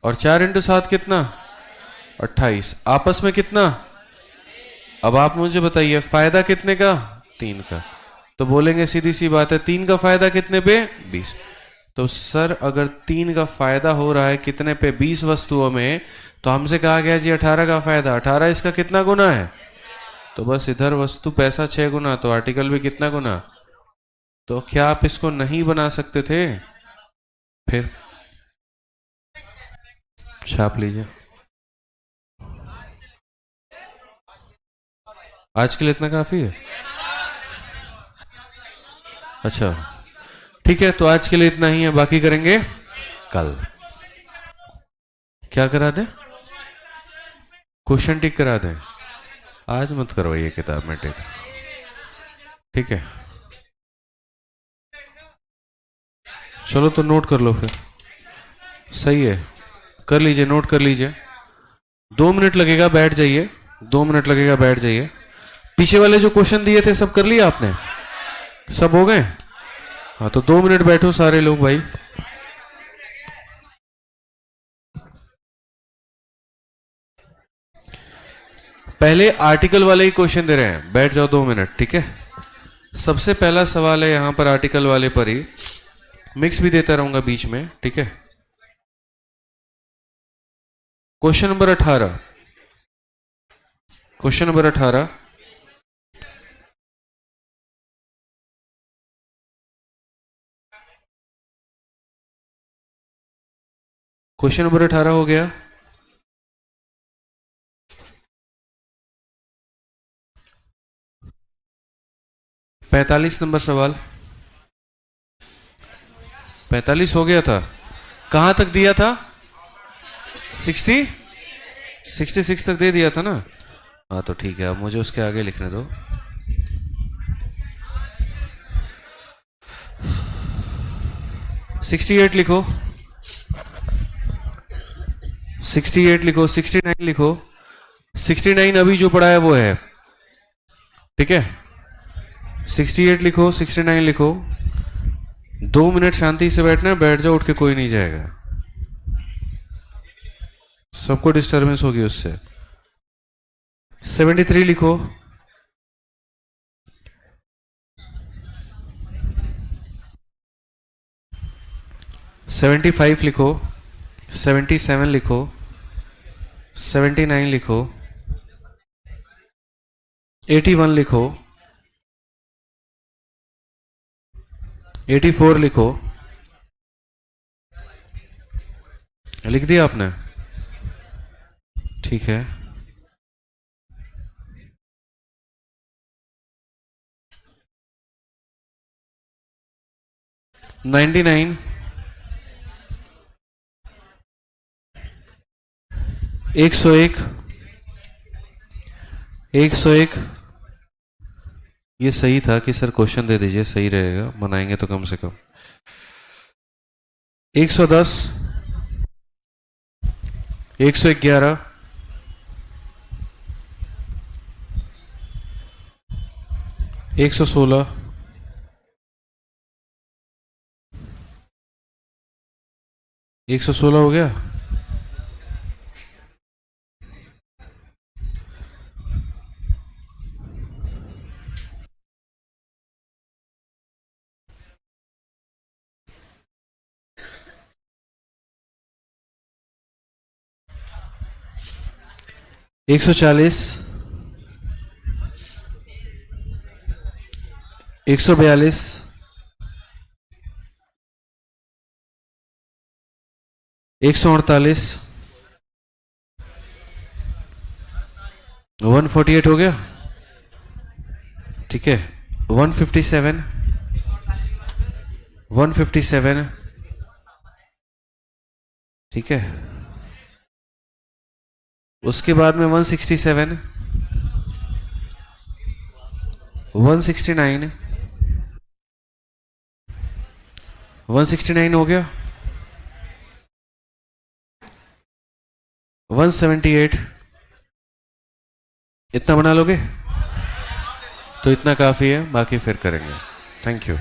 और 4 × 7 कितना? 28। आपस में कितना? अब आप मुझे बताइए फायदा कितने का? 3 का। तो बोलेंगे सीधी सी बात है 3 का फायदा कितने पे? 20। तो सर अगर 3 का फायदा हो रहा है कितने पे? 20 वस्तुओं में, तो हमसे कहा गया जी 18 का फायदा, 18 इसका कितना गुना है? तो बस इधर वस्तु पैसा 6 गुना, तो आर्टिकल भी कितना गुना? तो क्या आप इसको नहीं बना सकते थे? फिर छाप लीजिए। आज के लिए इतना काफी है? अच्छा, ठीक है, तो आज के लिए इतना ही है, बाकी करेंगे कल। क्या करा दे? क्वेश्चन टिक करा दे? आज मत करवाइए किताब में टिक, ठीक है? चलो तो नोट कर लो फिर। सही है, कर लीजिए, नोट कर लीजिए। 2 मिनट लगेगा, बैठ जाइए। 2 मिनट लगेगा, बैठ जाइए। पीछे वाले जो क्वेश्चन दिए थे सब कर लिए आपने? सब हो गए? हाँ, तो 2 मिनट बैठो सारे लोग भाई। पहले आर्टिकल वाले ही क्वेश्चन दे रहे हैं, बैठ जाओ 2 मिनट, ठीक है? सबसे पहला सवाल है यहां पर आर्टिकल वाले पर ही, मिक्स भी देता रहूंगा बीच में, ठीक है? Question number 18। Question number 18। Question number 18 हो गया। पैंतालीस नंबर सवाल। 45 हो गया था। कहां तक दिया था? 66 तक दे दिया था ना? हाँ, तो ठीक है, अब मुझे उसके आगे लिखने दो। $68 लिखो, 68 लिखो, 69 लिखो। 69 अभी जो पढ़ा है वो है, ठीक है? 68 लिखो, 69 लिखो। 2 मिनट शांति से बैठना, बैठ जाओ, उठ के कोई नहीं जाएगा, सबको डिस्टरबेंस होगी उससे। 73 लिखो, 75 लिखो, 77 लिखो, 79 लिखो, 81 लिखो, 84 लिखो। लिख दिया आपने? ठीक है। 99, 101, 101। ये सही था कि सर क्वेश्चन दे दीजिए, सही रहेगा, मनाएंगे तो कम से कम। 110, 111, 116, 116 हो गया। 140, 142, 148, 148 हो गया, ठीक है। 157, 157, ठीक है। उसके बाद में 167, 169, 169 हो गया। 178, इतना बना लोगे? तो इतना काफी है, बाकी फिर करेंगे। Thank you.